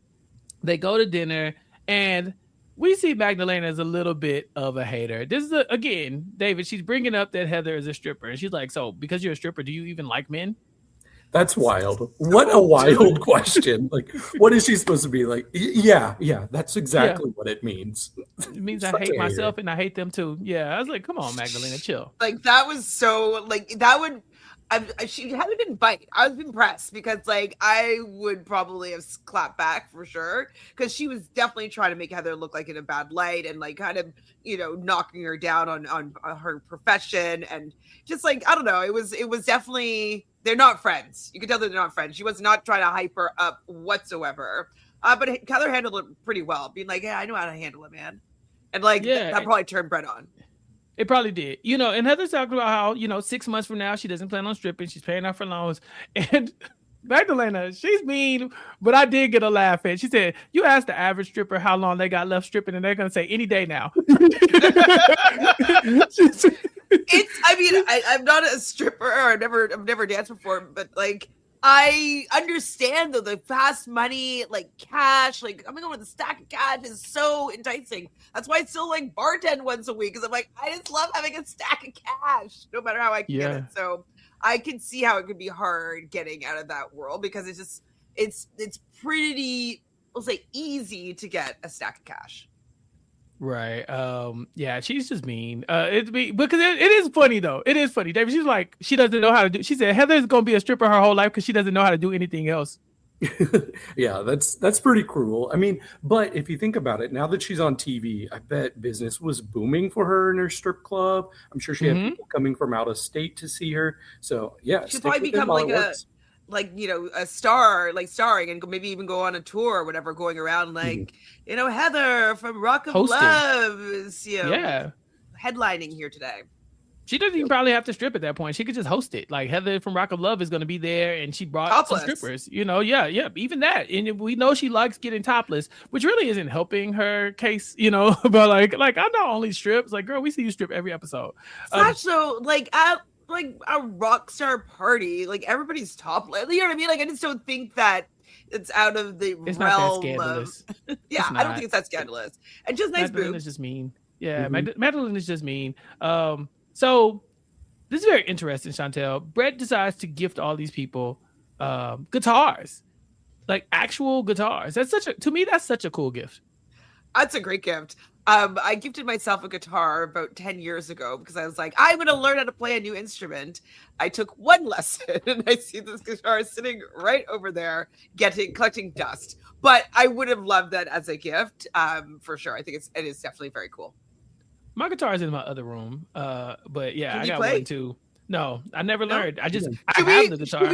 They go to dinner, and we see Magdalena as a little bit of a hater. This is, again, David, she's bringing up that Heather is a stripper. And she's like, so because you're a stripper, do you even like men? That's wild. What a wild question. Like, what is she supposed to be like? Yeah, that's exactly what it means. It means I hate myself and I hate them too. Yeah, I was like, come on, Magdalena, chill. Like, that was so, like, that would, she hadn't been bite. I was impressed because, like, I would probably have clapped back for sure because she was definitely trying to make Heather look like in a bad light and, like, kind of, you know, knocking her down on her profession and just, like, I don't know. It was definitely, they're not friends. You can tell that they're not friends. She was not trying to hype her up whatsoever. But Heather handled it pretty well, being like, yeah, I know how to handle it, man. And, like, that probably turned Brett on. It probably did. You know, and Heather's talking about how, you know, 6 months from now, she doesn't plan on stripping. She's paying off her loans. And Magdalena, she's mean, but I did get a laugh at. She said, you ask the average stripper how long they got left stripping, and they're going to say any day now. I'm not a stripper. I've never danced before, but like I understand though the fast money, like cash, like I'm going with a stack of cash is so enticing. That's why I still like bartend once a week because I'm like I just love having a stack of cash, no matter how I can get it. So I can see how it could be hard getting out of that world because it's pretty, we'll say, easy to get a stack of cash. Right. Yeah, she's just mean. It's me because it is funny though. It is funny. David, she's like, she doesn't know how to do. She said Heather's gonna be a stripper her whole life because she doesn't know how to do anything else. Yeah, that's pretty cruel. I mean, but if you think about it, now that she's on TV, I bet business was booming for her in her strip club. I'm sure she had people coming from out of state to see her. So yeah, she'll probably become like a star, like starring and maybe even go on a tour or whatever, going around like, you know, Heather from Rock of Love is, you know, headlining here today. She doesn't even probably have to strip at that point. She could just host it. Like Heather from Rock of Love is going to be there, and she brought topless. Some strippers. You know, yeah, even that. And we know she likes getting topless, which really isn't helping her case. You know, but like I not only strips. Like, girl, we see you strip every episode. So like like a rock star party. Like everybody's top. You know what I mean? Like I just don't think that it's out of the It's realm not that scandalous. of. Yeah, I don't think it's that scandalous. And just nice Magdalene boobs. is just mean. Yeah, Magdalene is just mean. So this is very interesting, Chantele. Brett decides to gift all these people guitars, like actual guitars. That's such a cool gift. That's a great gift. I gifted myself a guitar about 10 years ago because I was like, I'm going to learn how to play a new instrument. I took one lesson and I see this guitar sitting right over there collecting dust. But I would have loved that as a gift for sure. I think it is definitely very cool. My guitar is in my other room. But yeah, I got play? one too. No, I never learned. I have the guitar.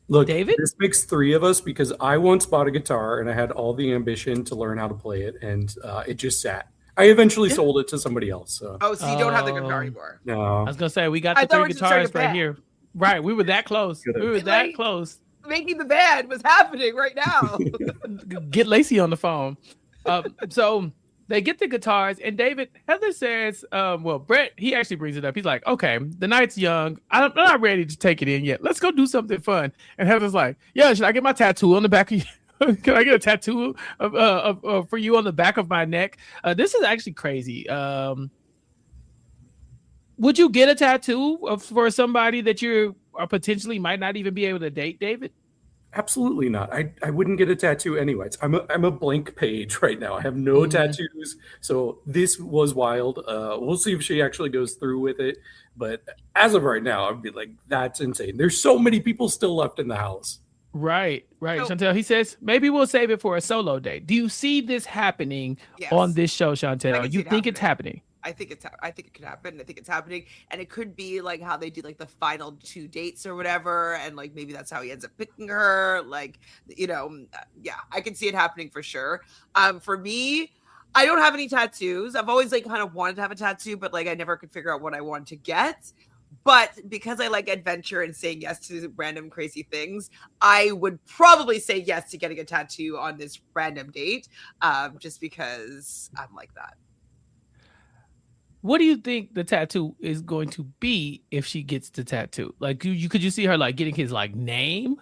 Look, David? This makes 3 of us because I once bought a guitar and I had all the ambition to learn how to play it, and it just sat. I eventually sold it to somebody else. So. Oh, so you don't have the guitar anymore? No. I was gonna say we got the 3 guitars right here. Right, we were that close. Close. Making the band was happening right now. Get Lacey on the phone. So they get the guitars, and Heather says, Brett, he actually brings it up. He's like, okay, the night's young. I'm not ready to take it in yet. Let's go do something fun. And Heather's like, yeah, should I get my tattoo on the back of you? Can I get a tattoo for you on the back of my neck? This is actually crazy. Would you get a tattoo for somebody that you potentially might not even be able to date, David? Absolutely not. I wouldn't get a tattoo anyways. I'm a blank page right now. I have no tattoos. So this was wild. We'll see if she actually goes through with it. But as of right now, I'd be like, that's insane. There's so many people still left in the house. Right. Chantele, he says, maybe we'll save it for a solo date. Do you see this happening on this show, Chantele? You think it's happening? I think it could happen. I think it's happening, and it could be like how they do like the final 2 dates or whatever, and like maybe that's how he ends up picking her. Like, yeah, I can see it happening for sure. For me, I don't have any tattoos. I've always like kind of wanted to have a tattoo, but like I never could figure out what I wanted to get. But because I like adventure and saying yes to random crazy things, I would probably say yes to getting a tattoo on this random date, just because I'm like that. What do you think the tattoo is going to be if she gets the tattoo? Like, could you see her like getting his like name?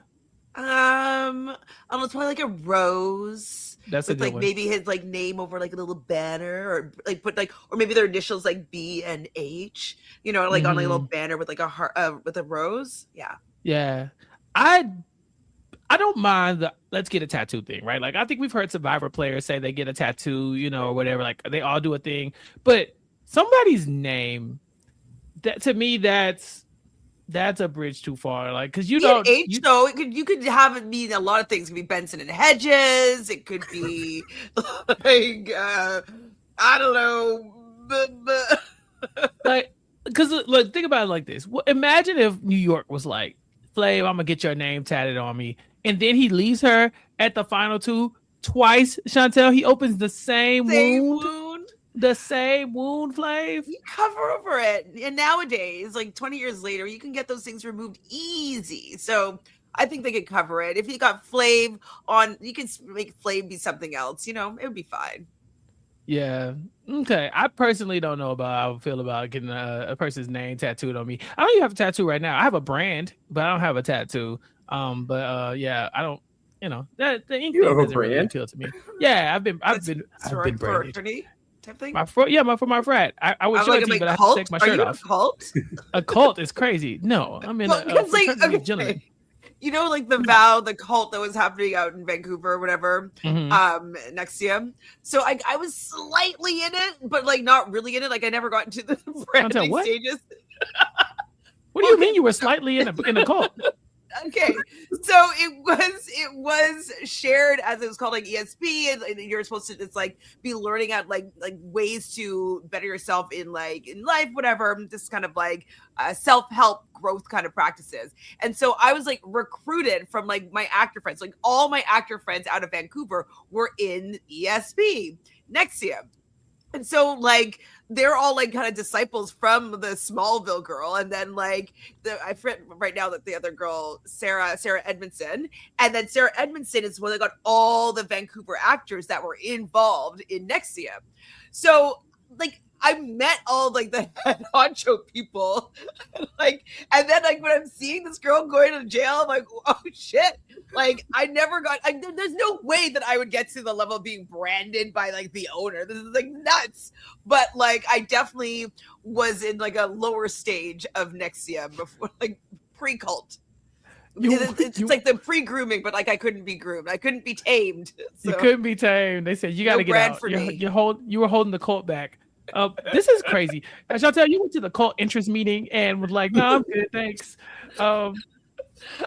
I don't know, it's probably like a rose. That's with a good like one. Maybe his like name over like a little banner, or like put like, or maybe their initials like B and H. Like on like a little banner with like a heart with a rose. Yeah. Yeah, I don't mind the let's get a tattoo thing, right? Like I think we've heard Survivor players say they get a tattoo, or whatever. Like they all do a thing, but somebody's name, that to me, that's a bridge too far. Like, because you don't. H though, you could have it mean a lot of things. It could be Benson and Hedges. It could be like I don't know. Like, because look, think about it like this. Imagine if New York was like, Flav, I'm gonna get your name tatted on me, and then he leaves her at the final 2 twice. Chantele, he opens the same wound. The same wound, Flav. You cover over it. And nowadays, like 20 years later, you can get those things removed easy. So I think they could cover it. If you got Flav on, you can make Flav be something else. It would be fine. Yeah. Okay. I personally don't know about how I feel about getting a person's name tattooed on me. I don't even have a tattoo right now. I have a brand, but I don't have a tattoo. Yeah, I don't. That the ink thing doesn't really appeal to me. Yeah, I've been branded. Type thing? For my frat. I would show it to you, but I have to take my shirt off. A cult? A cult is crazy. No, I'm in a gentleman. Like the cult that was happening out in Vancouver or whatever, Nexium. So I was slightly in it, but like not really in it. Like I never got into the branding stages. What do you mean you were slightly in a cult? Okay, so it was shared as it was called like ESP, and you're supposed to just like be learning at like ways to better yourself in life, whatever, just kind of like self-help growth kind of practices. And so I was like recruited from like my actor friends, like all my actor friends out of Vancouver were in ESP Nexium. And so like they're all like kind of disciples from the Smallville girl, and then like I forget right now that the other girl, Sarah Edmondson, and then Sarah Edmondson is one that got all the Vancouver actors that were involved in Nexium. So like I met all like the head honcho people, like, and then like when I'm seeing this girl going to jail, I'm like, oh shit. Like I never got. There's no way that I would get to the level of being branded by like the owner. This is like nuts. But like I definitely was in like a lower stage of NXIVM before, like pre-cult. It's like the pre-grooming, but like I couldn't be groomed. I couldn't be tamed. So. You couldn't be tamed. They said you got to get out. You were holding the cult back. This is crazy. Chantele, you went to the cult interest meeting and was like, "No, I'm good, thanks." I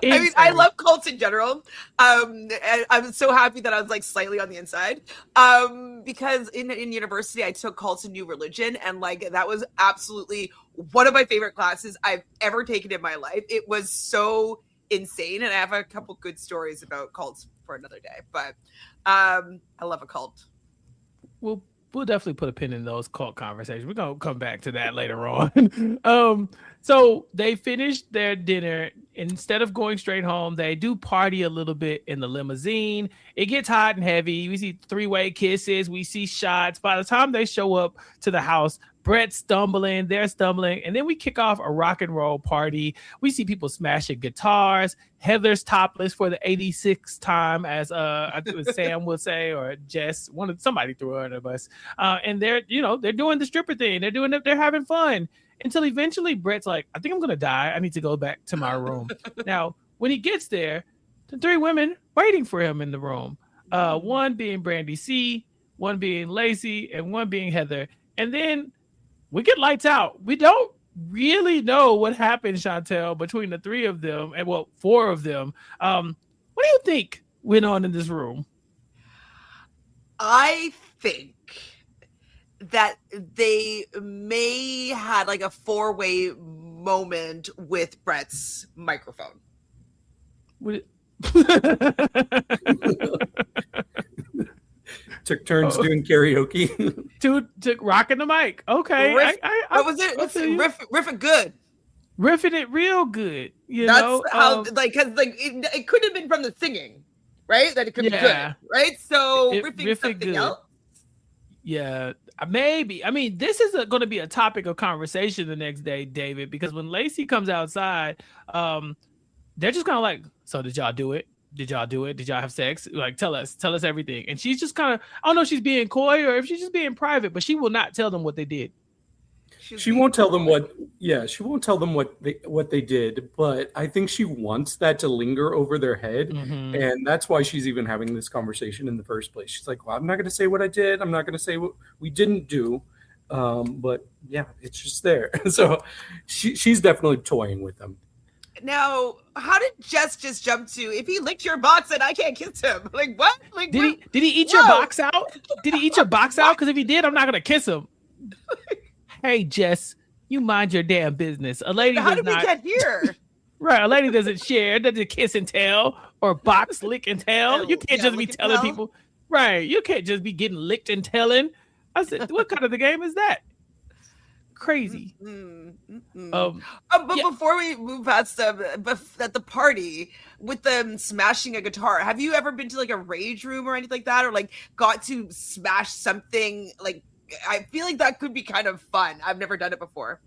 mean, I love cults in general. And I'm so happy that I was like slightly on the inside. Because in university, I took cults and new religion, and like that was absolutely one of my favorite classes I've ever taken in my life. It was so insane, and I have a couple good stories about cults for another day. But I love a cult. We'll definitely put a pin in those cult conversations. We're gonna come back to that later on. So they finished their dinner. Instead of going straight home, they do party a little bit in the limousine. It gets hot and heavy. We see three-way kisses. We see shots. By the time they show up to the house, Brett's stumbling, they're stumbling, and then we kick off a rock and roll party. We see people smashing guitars. Heather's topless for the 86th time, as I think it was Sam would say, or Jess. Somebody threw her under the bus. And they're doing the stripper thing. They're having fun until eventually Brett's like, I think I'm gonna die. I need to go back to my room. Now, when he gets there, the three women waiting for him in the room. One being Brandy C, one being Lacey, and one being Heather. And then we get lights out. We don't really know what happened, Chantele, between the three of them, and well, four of them. What do you think went on in this room? I think that they may had like a four-way moment with Brett's microphone. Took turns doing karaoke. Took rocking the mic. Okay. What was it? Riff It Good. Riffing it real good. That's how, like, because like it could have been from the singing, right? That it could be good, right? So riffing something else. Yeah, maybe. I mean, this is going to be a topic of conversation the next day, David, because when Lacey comes outside, they're just kind of like, so did y'all do it? Did y'all do it? Did y'all have sex? Like, tell us everything. And she's just kind of, I don't know if she's being coy or if she's just being private, but she will not tell them what they did. She won't tell them she won't tell them what they did, but I think she wants that to linger over their head. Mm-hmm. And that's why she's even having this conversation in the first place. She's like, well, I'm not going to say what I did. I'm not going to say what we didn't do. But yeah, it's just there. So she's definitely toying with them. Now, how did Jess just jump to, if he licked your box and I can't kiss him? Like, what? Like, did he eat your box out? Did he eat your box out? Because if he did, I'm not going to kiss him. Hey, Jess, you mind your damn business. A lady how did we get here? Right, a lady doesn't share, doesn't kiss and tell or box lick and tell. You can't just be telling people. Right, you can't just be getting licked and telling. I said, what kind of the game is that? Crazy. But before we move past at the party with them smashing a guitar, have you ever been to like a rage room or anything like that, or like got to smash something? Like, I feel like that could be kind of fun. I've never done it before.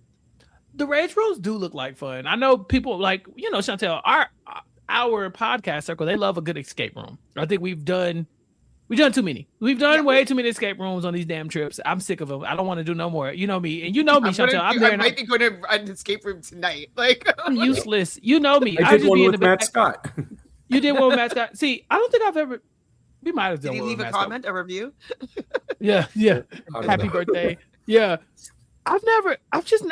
The rage rooms do look like fun. I know people like, Chantele, our podcast circle, they love a good escape room. I think we've done too many. We've done way too many escape rooms on these damn trips. I'm sick of them. I don't want to do no more. You know me, and you know me, Chantele. I might be going to an escape room tonight. Like, I'm useless. You know me. I did one with Matt Scott. You did one with Matt Scott. See, I don't think I've ever. We might have done. Did you leave a comment, a review? Yeah. Happy birthday. Yeah. It's just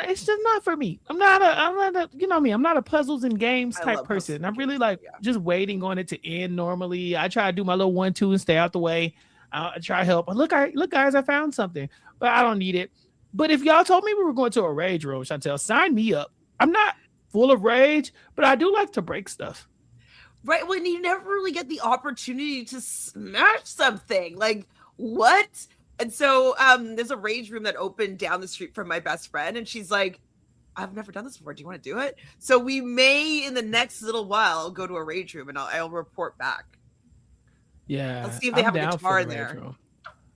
not for me. I'm not a, you know me, I'm not a puzzles and games type person. I'm really like just waiting on it to end normally. I try to do my little 1-2 and stay out the way. I try to help. Look, guys, I found something, but I don't need it. But if y'all told me we were going to a rage room, Chantele, sign me up. I'm not full of rage, but I do like to break stuff. Right. Well, you never really get the opportunity to smash something. Like, what? And so there's a rage room that opened down the street from my best friend. And she's like, I've never done this before. Do you want to do it? So we may, in the next little while, go to a rage room and I'll report back. Yeah. Let's see if they have a guitar in there.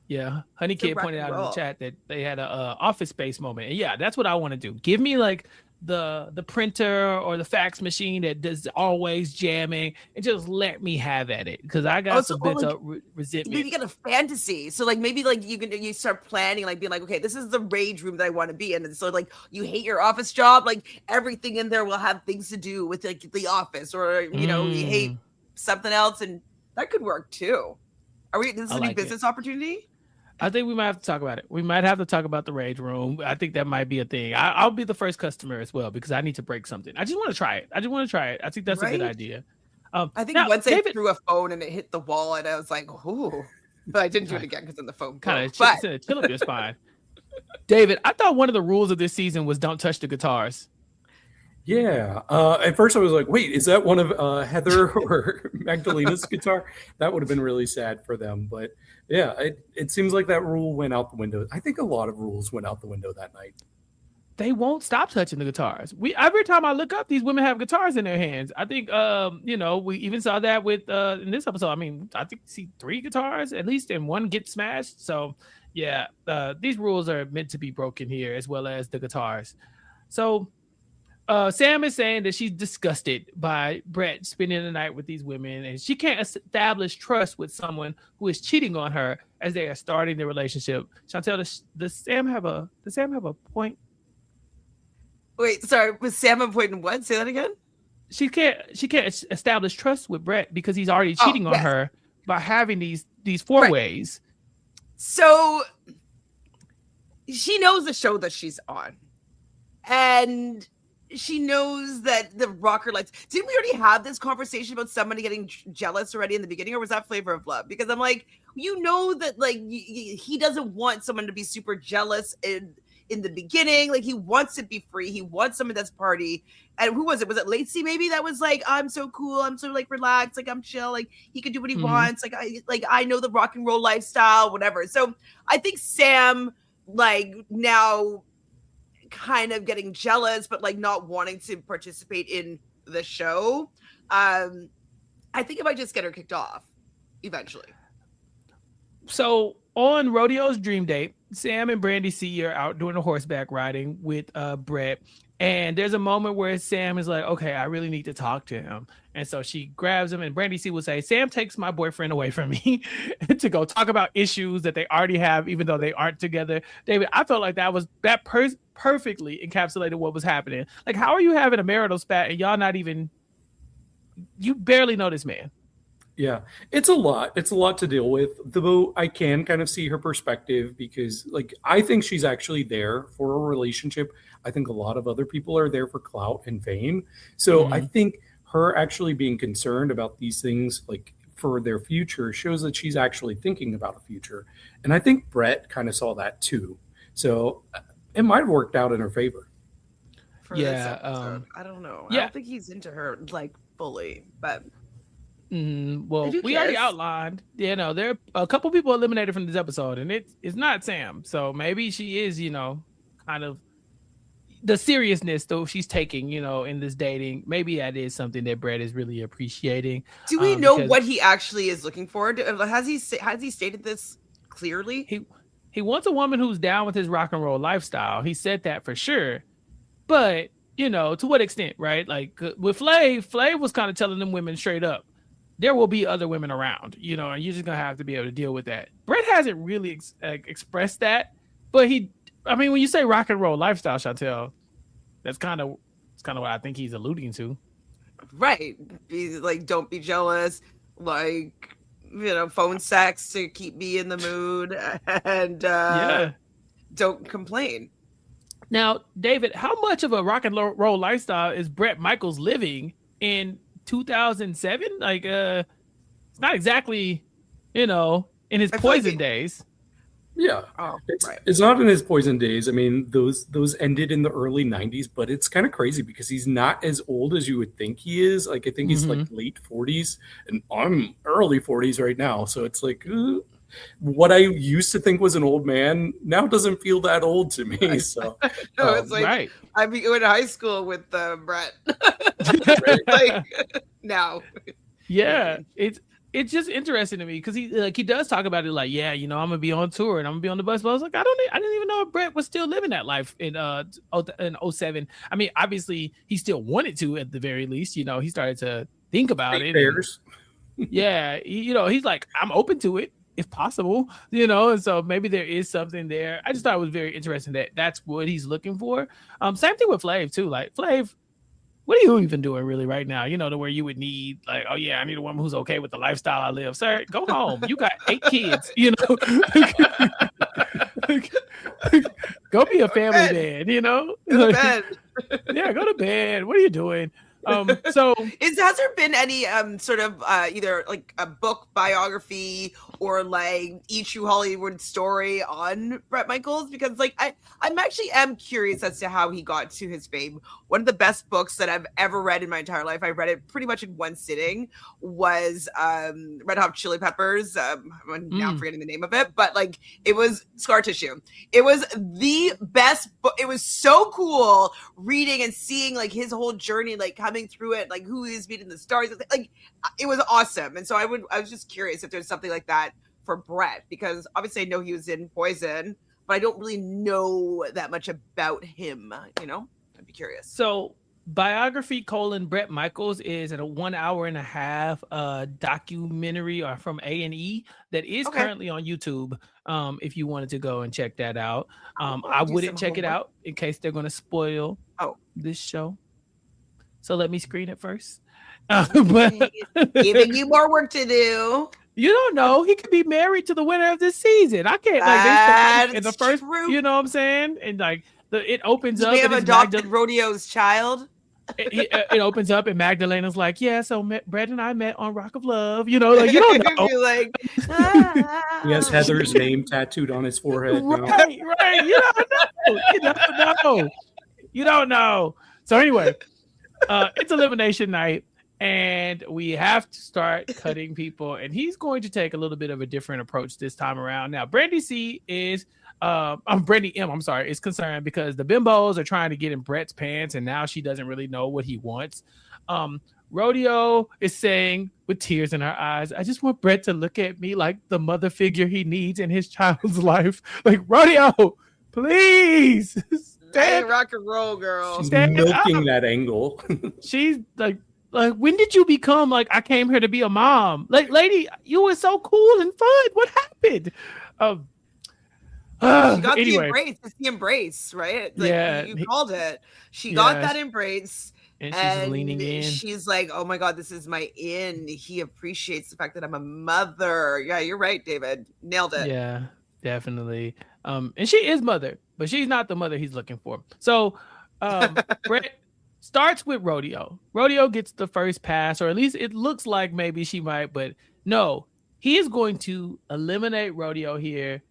Yeah, Honey The Kid rock pointed and out in the roll. chat that they had a Office Space moment, and yeah, that's what I want to do. Give me like the printer or the fax machine that does always jamming, and just let me have at it because I got Also, some or bits like of resentment. you get a fantasy. So like maybe like you start planning, like being like, okay, this is the rage room that I want to be in. And so like you hate your office job, like everything in there will have things to do with like the office, or you know, you hate something else, and that could work too. Are we this is I a new like it. business opportunity? I think we might have to talk about it. We might have to talk about the rage room. I think that might be a thing. I'll be the first customer as well because I need to break something. I just want to try it. I think that's a good Right? idea. I think Now, once I David threw a phone and it hit the wall, and I was like, ooh. But I didn't do it again because then the phone kind broke. of But chill up your spine. David, I thought one of the rules of this season was don't touch the guitars. Yeah. At first I was like, wait, is that one of Heather or Magdalena's guitar? That would have been really sad for them. But yeah, it seems like that rule went out the window. I think a lot of rules went out the window that night. They won't stop touching the guitars. Every time I look up, these women have guitars in their hands. I think we even saw that with in this episode. I mean, I think you see 3 guitars at least, and one gets smashed. So yeah, these rules are meant to be broken here, as well as the guitars. So Sam is saying that she's disgusted by Brett spending the night with these women, and she can't establish trust with someone who is cheating on her as they are starting their relationship. Chantele, does Sam have a point? wait, sorry, was Sam avoiding what? Say that again. She can't establish trust with Brett because he's already cheating on her by having these 4-ways. So she knows the show that she's on, and she knows that the rocker lights. Didn't we already have this conversation about somebody getting jealous already in the beginning, or was that Flavor of Love? Because I'm like, you know that like he doesn't want someone to be super jealous in the beginning. Like he wants to be free. He wants someone that's party. And who was it? Was it Lacey maybe that was like, I'm so cool. I'm so like relaxed. Like I'm chill. Like he can do what he wants. Like I know the rock and roll lifestyle, whatever. So I think Sam like now kind of getting jealous, but like not wanting to participate in the show. I think it might just get her kicked off eventually. So on Rodeo's dream date, Sam and Brandy C are out doing a horseback riding with Brett. And there's a moment where Sam is like, okay, I really need to talk to him. And so she grabs him, and Brandy C will say, Sam takes my boyfriend away from me to go talk about issues that they already have, even though they aren't together. David, I felt like that perfectly encapsulated what was happening. Like, how are you having a marital spat and y'all not even, you barely know this man? Yeah, it's a lot. It's a lot to deal with. Though I can kind of see her perspective because, like, I think she's actually there for a relationship. I think a lot of other people are there for clout and fame. So I think her actually being concerned about these things, like for their future, shows that she's actually thinking about a future. And I think Brett kind of saw that too. So it might have worked out in her favor. For this episode. I don't know. I don't think he's into her like fully, but. Well, we already outlined, there are a couple people eliminated from this episode, and it's not Sam. So maybe she is, kind of the seriousness though she's taking, in this dating. Maybe that is something that Brett is really appreciating. Do we know what he actually is looking for? Has he stated this clearly? He wants a woman who's down with his rock and roll lifestyle. He said that for sure, but to what extent, right? Like with Flav was kind of telling them women straight up, there will be other women around, and you're just going to have to be able to deal with that. Brett hasn't really expressed that, but when you say rock and roll lifestyle, Chantele, that's kind of what I think he's alluding to. Right. Be like, don't be jealous. Like, phone sex to keep me in the mood, and don't complain. Now, David, how much of a rock and roll lifestyle is Bret Michaels living in 2007? Like, it's not exactly, in his Poison days. Yeah, it's not in his Poison days. I mean, those ended in the early 90s, but it's kind of crazy because he's not as old as you would think he is. Like, I think he's like late 40s, and I'm early 40s right now. So it's like, what I used to think was an old man now doesn't feel that old to me. So no, it's like I went to high school with Brett. Like now. Yeah, it's just interesting to me because he does talk about it like, yeah, I'm gonna be on tour and I'm gonna be on the bus. But I was like, I didn't even know if Brett was still living that life in '07. I mean, obviously he still wanted to at the very least. He started to think about it. Yeah, he's like, I'm open to it if possible. And so maybe there is something there. I just thought it was very interesting that that's what he's looking for. Same thing with Flav too. Like Flav, what are you even doing really right now? To where you would need like, oh yeah, I need a woman who's okay with the lifestyle I live. Sir, go home. You got 8 kids, Go be a family man, Go to bed. Yeah, go to bed. What are you doing? So has there been any sort of either like a book biography or like True Hollywood story on Bret Michaels? Because like I'm actually curious as to how he got to his fame. One of the best books that I've ever read in my entire life, I read it pretty much in one sitting, was Red Hot Chili Peppers. I'm now forgetting the name of it, but like it was Scar Tissue. It was the best book. It was so cool reading and seeing like his whole journey, like coming through it, like who is meeting the stars, like it was awesome. And so I was just curious if there's something like that for Bret, because obviously I know he was in Poison, but I don't really know that much about him. I'd be curious. So biography : Bret Michaels is a 1 hour and a half documentary from A&E that is currently on YouTube. If you wanted to go and check that out, I wouldn't check it out in case they're going to spoil this show. So let me screen it first. But giving you more work to do. You don't know. He could be married to the winner of this season. I can't like in the first. True. You know what I'm saying? And like it opens up. We have adopted Rodeo's child. It opens up and Magdalena's like, yeah. So Brett and I met on Rock of Love. You don't know. Like, he has Heather's name tattooed on his forehead. Right. You don't know. So anyway, it's elimination night. And we have to start cutting people. And he's going to take a little bit of a different approach this time around. Now, Brandy C is, Brandy M, is concerned because the bimbos are trying to get in Brett's pants. And now she doesn't really know what he wants. Rodeo is saying with tears in her eyes, I just want Brett to look at me like the mother figure he needs in his child's life. Like, Rodeo, please. Hey, rock and roll, girl. She's milking that angle. She's like, when did you become like, I came here to be a mom? Like, lady, you were so cool and fun. What happened? She got the embrace. It's the embrace, right? Like, yeah. You called it. She got that embrace. And she's leaning in. She's like, oh my God, this is my in. He appreciates the fact that I'm a mother. Yeah, you're right, David. Nailed it. Yeah, definitely. And she is mother, but she's not the mother he's looking for. So Brett starts with Rodeo. Rodeo gets the first pass, or at least it looks like maybe she might, but no, he is going to eliminate Rodeo here.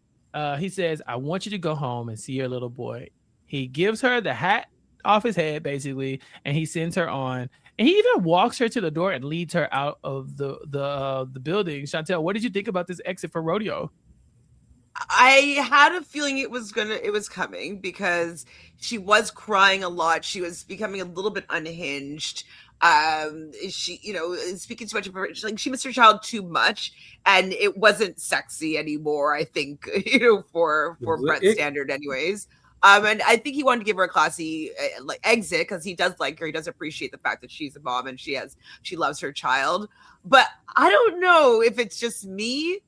He says, I want you to go home and see your little boy. He gives her the hat off his head, basically, and he sends her on. And he even walks her to the door and leads her out of the building. Chantele, what did you think about this exit for Rodeo? I had a feeling it was coming because she was crying a lot. She was becoming a little bit unhinged. She, speaking too much of her, like she missed her child too much, and it wasn't sexy anymore. I think, for Brett's standard, anyways. And I think he wanted to give her a classy exit because he does like her. He does appreciate the fact that she's a mom and she loves her child. But I don't know if it's just me.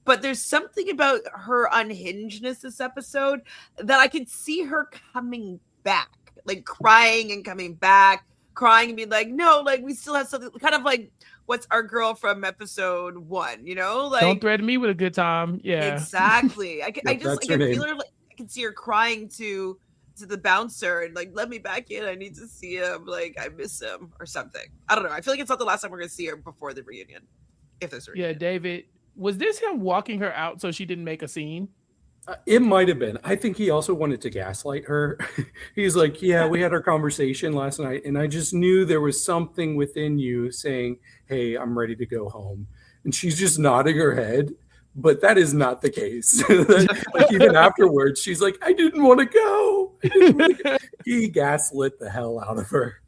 But there's something about her unhingedness this episode that I could see her coming back, like crying and coming back, crying and being like, no, like we still have something, kind of like what's our girl from episode 1, like don't threaten me with a good time. Yeah, exactly. I feel her, like I can see her crying to the bouncer and like, let me back in. I need to see him. Like I miss him or something. I don't know. I feel like it's not the last time we're gonna see her before the reunion, if there's a reunion. Yeah, David. Was this him walking her out so she didn't make a scene? It might have been. I think he also wanted to gaslight her. He's like, yeah, we had our conversation last night, and I just knew there was something within you saying, hey, I'm ready to go home. And she's just nodding her head, but that is not the case. Like, even afterwards, she's like, I didn't want to go. He gaslit the hell out of her.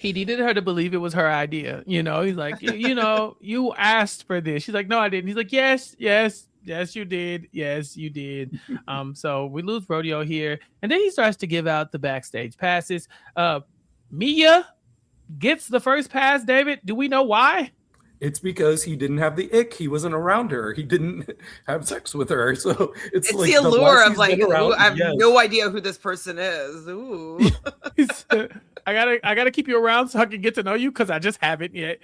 He needed her to believe it was her idea. He's like, you asked for this. She's like, no, I didn't. He's like, yes, you did. Yes, you did. So we lose Rodeo here. And then he starts to give out the backstage passes. Mia gets the first pass, David. Do we know why? It's because he didn't have the ick. He wasn't around her. He didn't have sex with her. So it's like the allure of like, around, I have no idea who this person is. Ooh. I gotta keep you around so I can get to know you because I just haven't yet.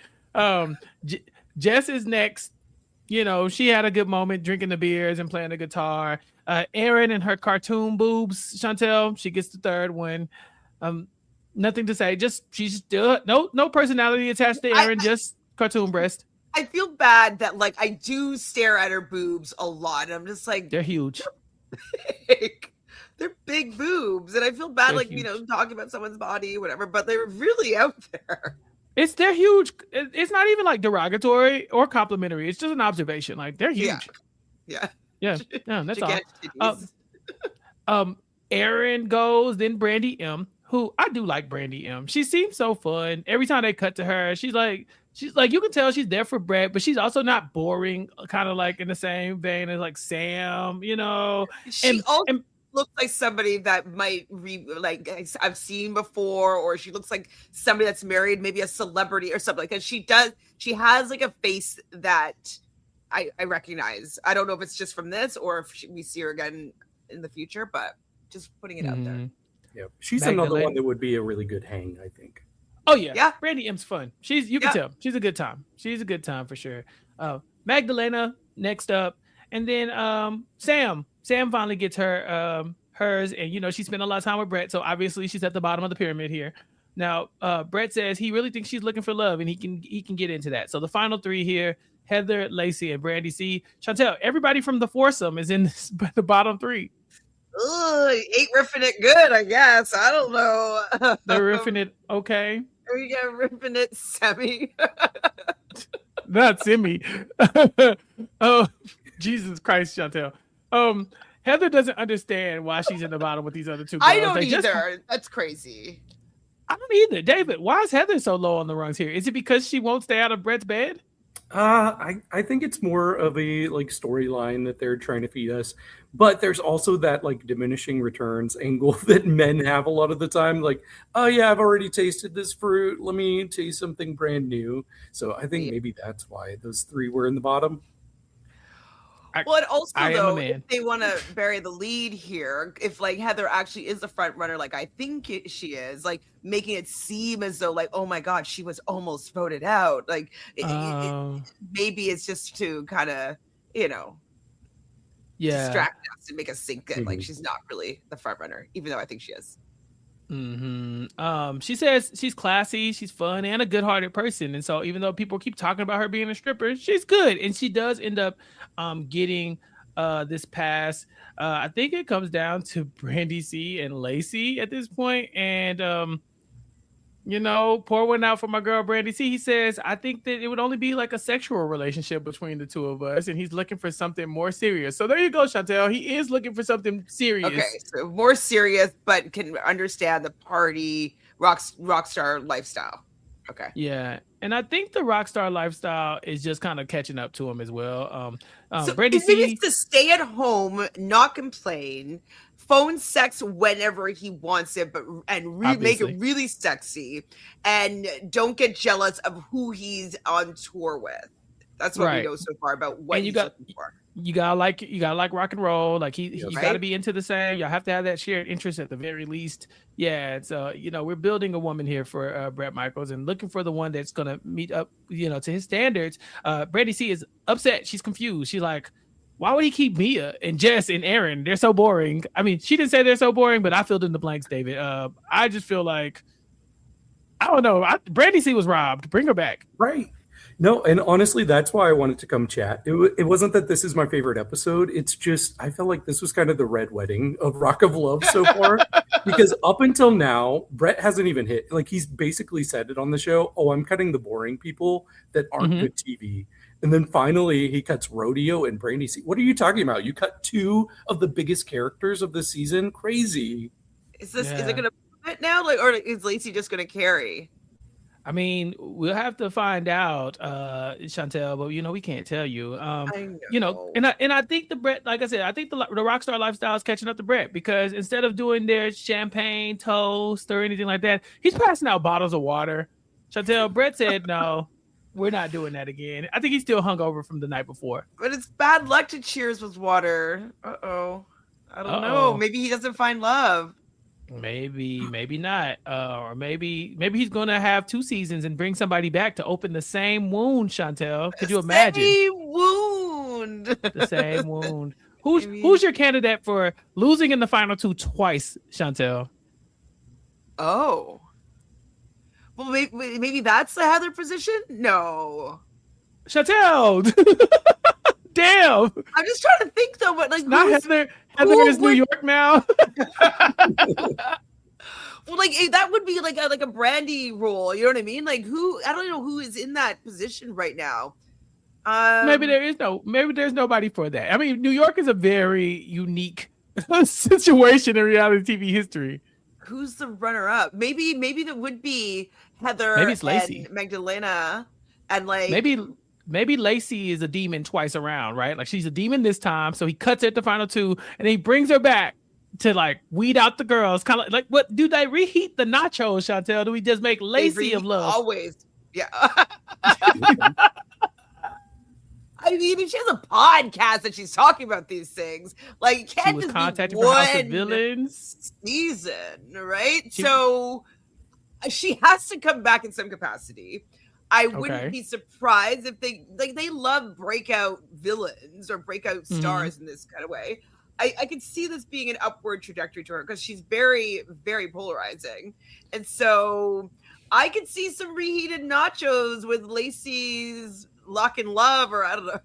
Jess is next. She had a good moment drinking the beers and playing the guitar. Erin and her cartoon boobs. Chantele, she gets the third one. Nothing to say. She's still no personality attached to Erin. Just cartoon breast. I feel bad that like I do stare at her boobs a lot. And I'm just like, they're huge. They're big boobs, and I feel bad, They're huge. talking about someone's body, whatever. But they're really out there. They're huge. It's not even like derogatory or complimentary. It's just an observation. Like they're huge. Yeah. That's all. Erin goes, then Brandy M, who I do like Brandy M. She seems so fun. Every time they cut to her, she's like, you can tell she's there for Brett, but she's also not boring, kind of like in the same vein as like Sam, She also looks like somebody that might I've seen before, or she looks like somebody that's married, maybe a celebrity or something like that. She has like a face that I recognize. I don't know if it's just from this or if we see her again in the future, but just putting it out there. Yeah, she's another one that would be a really good hang, I think. Oh yeah. Brandy M's fun. You can tell she's a good time. She's a good time for sure. Magdalena next up, and then Sam finally gets hers, and she spent a lot of time with Brett, so obviously she's at the bottom of the pyramid here. Now Brett says he really thinks she's looking for love, and he can get into that. So the final three here: Heather, Lacey, and Brandy C. Chantele, everybody from the foursome is in the bottom three. Ain't riffing it good, I guess. I don't know. They're riffing it okay. We got riffing it semi. Not semi. Oh, Jesus Christ, Chantele. Heather doesn't understand why she's in the bottom with these other two girls. I don't either. That's crazy. I don't either. David, why is Heather so low on the rungs here? Is it because she won't stay out of Brett's bed? I think it's more of a like storyline that they're trying to feed us, but there's also that like diminishing returns angle that men have a lot of the time. Like, oh yeah, I've already tasted this fruit. Let me taste something brand new. So I think maybe that's why those three were in the bottom. Well, also though, if they want to bury the lead here, if like Heather actually is the front runner, like I think she is, like making it seem as though like, oh my God, she was almost voted out. Like maybe it's just to kind of, distract us and make us think that like she's not really the front runner, even though I think she is. She says she's classy, she's fun, and a good-hearted person. And so even though people keep talking about her being a stripper, she's good. And she does end up getting this pass. I think it comes down to Brandy C and Lacey at this point. And pour one out for my girl Brandy C. He says, I think that it would only be like a sexual relationship between the two of us, and he's looking for something more serious. So there you go, Chantele. He is looking for something serious. Okay, so more serious, but can understand the party rock star lifestyle. Okay. Yeah, and I think the rock star lifestyle is just kind of catching up to him as well. So Brandy he C needs to stay at home, not complain, phone sex whenever he wants it, but make it really sexy, and don't get jealous of who he's on tour with. That's what we know so far about what he's looking for. You gotta like rock and roll. Like you gotta be into the same. Y'all have to have that shared interest at the very least. Yeah. So we're building a woman here for Bret Michaels and looking for the one that's gonna meet up, to his standards. Brandy C is upset. She's confused. She's like, why would he keep Mia and Jess and Erin? They're so boring. I mean, she didn't say they're so boring, but I filled in the blanks, David. I just feel like, I don't know. Brandy C was robbed. Bring her back. Right. No, and honestly, that's why I wanted to come chat. It wasn't that this is my favorite episode. It's just I felt like this was kind of the red wedding of Rock of Love so far. Because up until now, Brett hasn't even hit. Like, he's basically said it on the show, oh, I'm cutting the boring people that aren't good TV. And then finally, he cuts Rodeo and Brandy C. What are you talking about? You cut two of the biggest characters of the season? Crazy. Is it going to fit now? Or is Lacey just going to carry? I mean, we'll have to find out, Chantele, but we can't tell you. I know. And I think the Brett, like I said, I think the rockstar lifestyle is catching up to Brett, because instead of doing their champagne toast or anything like that, he's passing out bottles of water. Chantele, Brett said, no, we're not doing that again. I think he's still hungover from the night before. But it's bad luck to cheers with water. Uh-oh. I don't know. Maybe he doesn't find love. Maybe not. Or maybe he's gonna have 2 seasons and bring somebody back to open the same wound, Chantele. Could you imagine? Same wound. The same wound. Who's your candidate for losing in the final 2 twice, Chantele? Oh. Well, maybe that's the Heather position? No. Chantele! Damn! I'm just trying to think though, but like not Heather. Heather is New York now. Well, like that would be like a Brandy rule. You know what I mean? Like I don't know who is in that position right now. Maybe there's nobody for that. I mean, New York is a very unique situation in reality TV history. Who's the runner-up? Maybe that would be Heather. Maybe it's Lacey and Magdalena, and like maybe Lacey is a demon twice around, right? Like she's a demon this time, so he cuts her at the final 2, and he brings her back to like weed out the girls. Kind of like what do they reheat the nachos, Chantele? Do we just make Lacey of love? Always, yeah. I mean, she has a podcast that she's talking about these things. Like, it can't she was just contacted be for House of one Villains season, right? So she has to come back in some capacity. I wouldn't be surprised if they love breakout villains or breakout stars in this kind of way. I could see this being an upward trajectory to her because she's very, very polarizing. And so I could see some reheated nachos with Lacey's Lock and Love, or I don't know.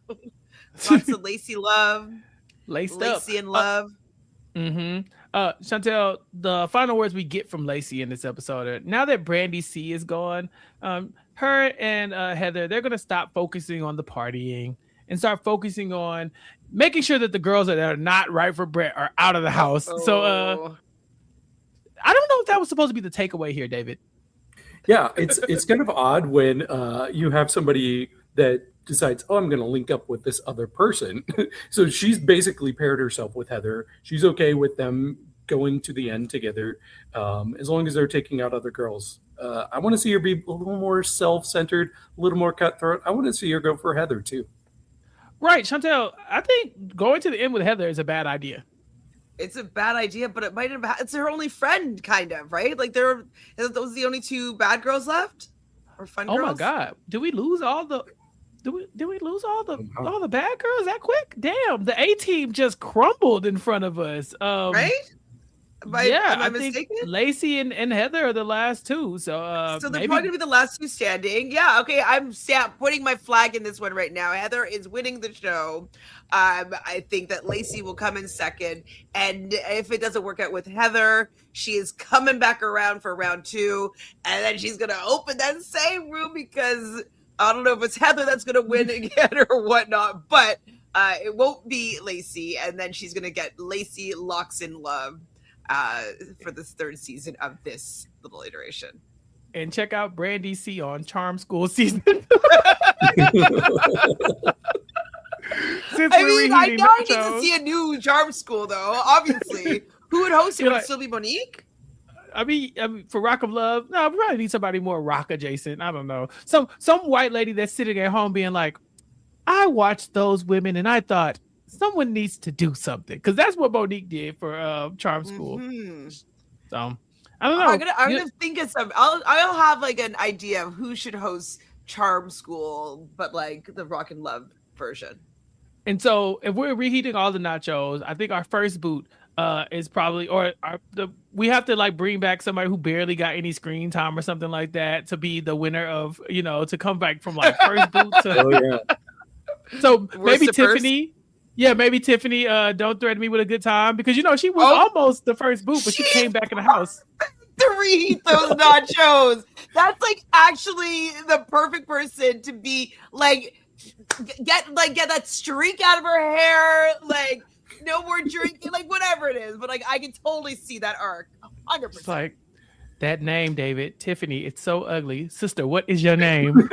Lots of Lacey love. Lacey and love. Chantele, the final words we get from Lacey in this episode are, now that Brandy C is gone, her and Heather, they're going to stop focusing on the partying and start focusing on making sure that the girls that are not right for Brett are out of the house. So I don't know if that was supposed to be the takeaway here, David. Yeah, it's kind of odd when you have somebody that decides, oh, I'm going to link up with this other person. So she's basically paired herself with Heather. She's okay with them going to the end together, as long as they're taking out other girls. I want to see her be a little more self-centered, a little more cutthroat. I want to see her go for Heather too. Right, Chantele, I think going to the end with Heather is a bad idea. It's a bad idea, but it might have. It's her only friend, kind of, right? Like those are the only 2 bad girls left, or fun girls. Oh my god, did we lose all the? Did we lose all the bad girls that quick? Damn, the A team just crumbled in front of us. Right? Am I mistaken? Think Lacey and Heather are the last 2. So they're probably gonna be the last 2 standing. Yeah, okay. I'm putting my flag in this one right now. Heather is winning the show. I think that Lacey will come in second, and if it doesn't work out with Heather, she is coming back around for round 2, and then she's gonna open that same room because I don't know if it's Heather that's gonna win again or whatnot, but it won't be Lacey, and then she's gonna get Lacey Locks in Love for this 3rd season of this little iteration. And check out Brandy C on Charm School season. I know I need to see a new Charm School though. Obviously, who would host it? Would it still be Monique? I mean, for Rock of Love, no, we probably need somebody more rock adjacent. I don't know, some white lady that's sitting at home being like, I watched those women and I thought someone needs to do something, because that's what Monique did for Charm School. So I don't know. I'm gonna think of some. I'll have like an idea of who should host Charm School, but like the Rock and Love version. And so if we're reheating all the nachos, I think our first boot is probably, we have to like bring back somebody who barely got any screen time or something like that to be the winner of, to come back from like first boot to. So maybe Tiffany. Yeah, maybe Tiffany, don't threaten me with a good time, because she was almost the first boot, but she came back in the house to reheat those nachos. That's like actually the perfect person to be like get that streak out of her hair, like no more drinking, like whatever it is. But like I can totally see that arc, 100%. It's like That name, David, Tiffany, it's so ugly. Sister, what is your name?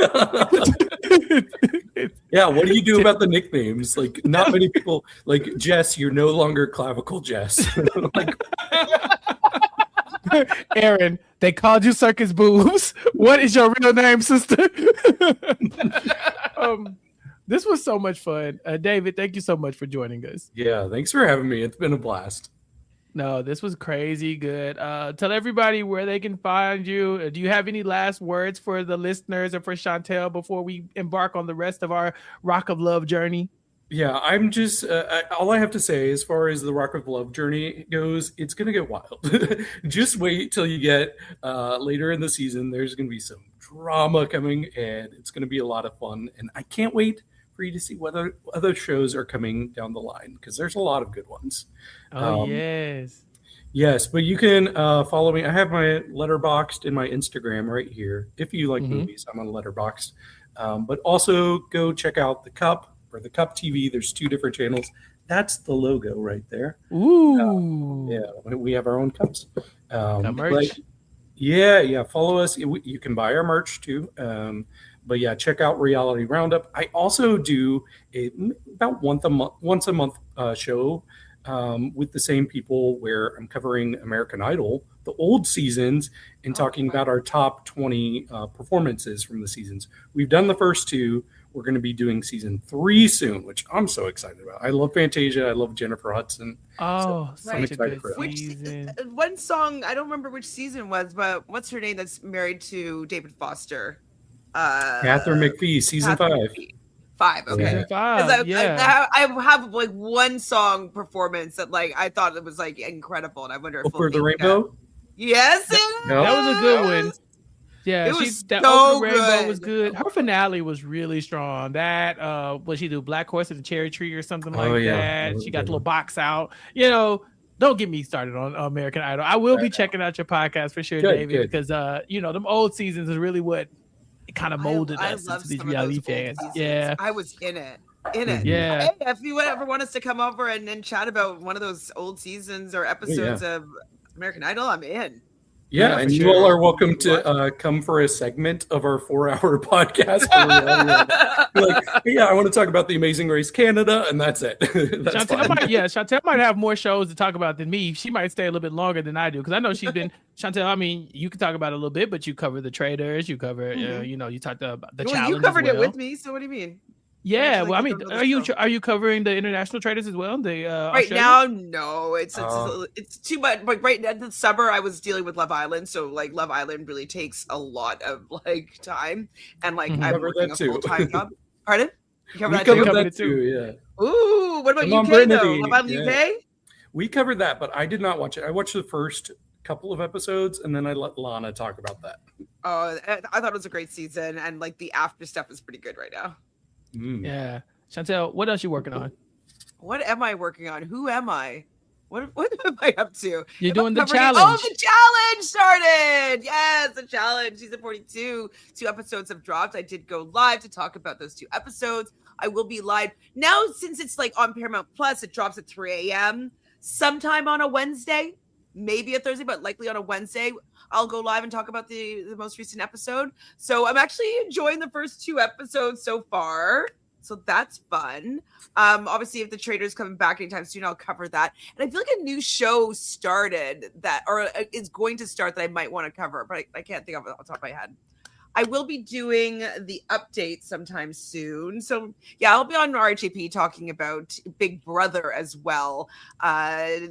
Yeah, what do you do about the nicknames? Like, not many people, like, Jess, you're no longer Clavicle Jess. Like, Aaron, they called you Circus Boobs. What is your real name, sister? This was so much fun. David, thank you so much for joining us. yeah, thanks for having me. It's been a blast. No, this was crazy good. Tell everybody where they can find you. Do you have any last words for the listeners or for Chantele before we embark on the rest of our Rock of Love journey? Yeah, I'm just, all I have to say as far as the Rock of Love journey goes, it's going to get wild. Just wait till you get later in the season. There's going to be some drama coming, and it's going to be a lot of fun. And I can't wait for you to see what other shows are coming down the line, because there's a lot of good ones. Yes. Yes, but you can follow me. I have my Letterboxd in my Instagram right here. If you like movies, I'm on Letterboxd. But also go check out The Cup or The Cup TV. There's 2 different channels. That's the logo right there. Ooh. Yeah, we have our own cups. Merch. Yeah. Follow us. You can buy our merch too. But yeah, check out Reality Roundup. I also do about once a month show with the same people where I'm covering American Idol, the old seasons, and talking about our top 20 performances from the seasons. We've done the first 2. We're going to be doing season 3 soon, which I'm so excited about. I love Fantasia. I love Jennifer Hudson. Oh, so I'm excited for that. season. One song, I don't remember which season was, but what's her name that's married to David Foster? Catherine McPhee, season 5. 5, okay. Season 5, I have like one song performance that like I thought it was like incredible, and I wonder if Over the Rainbow. Yes, that was a good one. Yeah, it was that so Over the Rainbow good. was good. Her finale was really strong. That what she do, Black Horse and the Cherry Tree or something like that. She got the little box out. You know, don't get me started on American Idol. I will be checking out your podcast for sure, David, because them old seasons is really what kind of molded us into these reality fans. Yeah, I was in it. Yeah. Hey, if you ever want us to come over and chat about one of those old seasons or episodes of American Idol, I'm in. Yeah, and you all are welcome to come for a segment of our 4-hour podcast. I want to talk about The Amazing Race Canada, and that's it. Chantele might have more shows to talk about than me. She might stay a little bit longer than I do, because I know she's been Chantele. I mean, you can talk about it a little bit, but you cover the traders. You cover, you talked about the challenge. You covered it with me, so what do you mean? Yeah, well, I mean, are you covering the international traders as well? The right now, no, it's too much. Like right now, the summer, I was dealing with Love Island, so like Love Island really takes a lot of like time, and like I'm working a full-time job. Pardon? We covered that too. Yeah. Ooh, what about UK though? Love Island UK? We covered that, but I did not watch it. I watched the first couple of episodes, and then I let Lana talk about that. Oh, I thought it was a great season, and like the after stuff is pretty good right now. Yeah, Chantele, what else you working on? What am I working on? Who am I? What am I up to? You're doing the challenge. challenge. Oh, the challenge started. Yes, the challenge. Season 42. 2 episodes have dropped. I did go live to talk about those 2 episodes. I will be live now since it's like on Paramount Plus. It drops at 3 a.m. sometime on a Wednesday, maybe a Thursday, but likely on a Wednesday. I'll go live and talk about the most recent episode. So I'm actually enjoying the first 2 episodes so far. So that's fun. Obviously, if the trader's coming back anytime soon, I'll cover that. And I feel like a new show started or is going to start that I might want to cover, but I can't think of it off the top of my head. I will be doing the update sometime soon. So yeah, I'll be on RHAP talking about Big Brother as well. I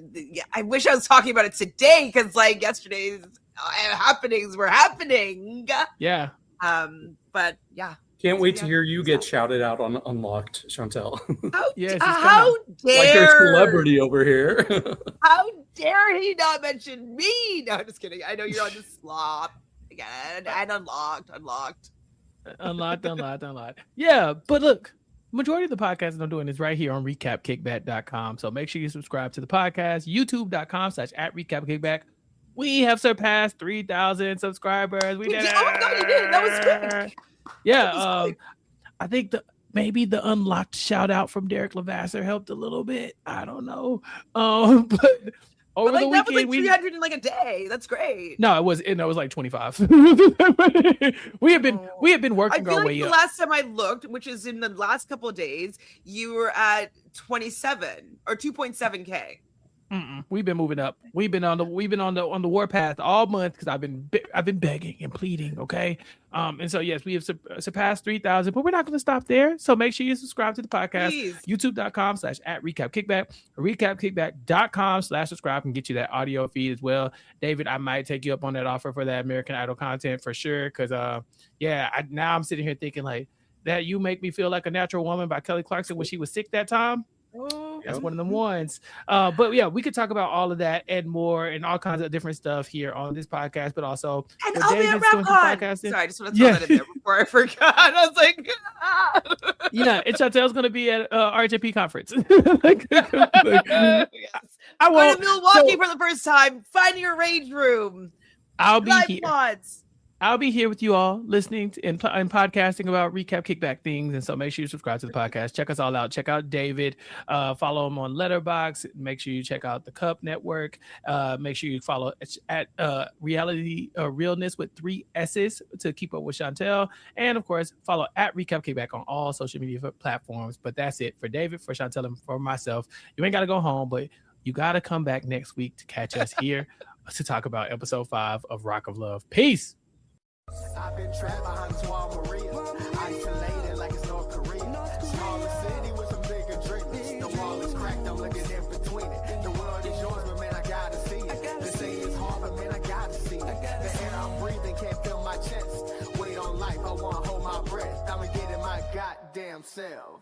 wish I was talking about it today, because like yesterday's happenings were happening. Yeah. But yeah. Can't wait to hear you get shouted out on Unlocked, Chantele. How dare like a celebrity over here. How dare he not mention me? No, I'm just kidding. I know you're on the slop again. And unlocked. Yeah, but look, majority of the podcasts I'm doing is right here on recapkickback.com. So make sure you subscribe to the podcast, youtube.com/@recapkickback. We have surpassed 3,000 subscribers. We did it. Oh my God, you did. That was quick. Yeah, I think maybe the unlocked shout out from Derek Levasseur helped a little bit. I don't know, but Over But the like, that weekend, was like 300 in like a day. That's great. No, it was like 25. we have been I working feel our like way the up. last time I looked, which is in the last couple of days, you were at 27 or 2.7K. We've been moving up. We've been on the warpath all month because I've been begging and pleading. Okay, and so yes, we have surpassed 3,000, but we're not going to stop there. So make sure you subscribe to the podcast. Please. YouTube.com/@recapkickback, or recapkickback.com/subscribe can get you that audio feed as well. David, I might take you up on that offer for that American Idol content for sure. Because now I'm sitting here thinking like that. You Make Me Feel Like a Natural Woman by Kelly Clarkson when she was sick that time. That's one of them ones. But yeah, we could talk about all of that and more and all kinds of different stuff here on this podcast, but also and I'll be at RapCon. Sorry, I just want to throw that in there before I forgot. I was like, and Chantel's going to be at RHAP conference. Yes. I'm going to Milwaukee for the first time. Find your rage room. I'll be Live here. mods. I'll be here with you all listening to, and podcasting about Recap Kickback things. And so make sure you subscribe to the podcast. Check us all out. Check out David. Follow him on Letterboxd. Make sure you check out the Cup Network. Make sure you follow at Realnesss with 3 S's to keep up with Chantele. And of course, follow at Recap Kickback on all social media platforms. But that's it for David, for Chantele, and for myself. You ain't got to go home, but you got to come back next week to catch us here to talk about episode 5 of Rock of Love. Peace. I've been trapped behind Swan Maria, isolated like it's North Korea. Smaller city with some bigger dreams. The wall is cracked, I'm looking in between it. The world is yours, but man, I gotta see it. They say it's hard, but man, I gotta see it. The air I'm breathing can't feel my chest. Wait on life, I wanna hold my breath. I'ma get in my goddamn self.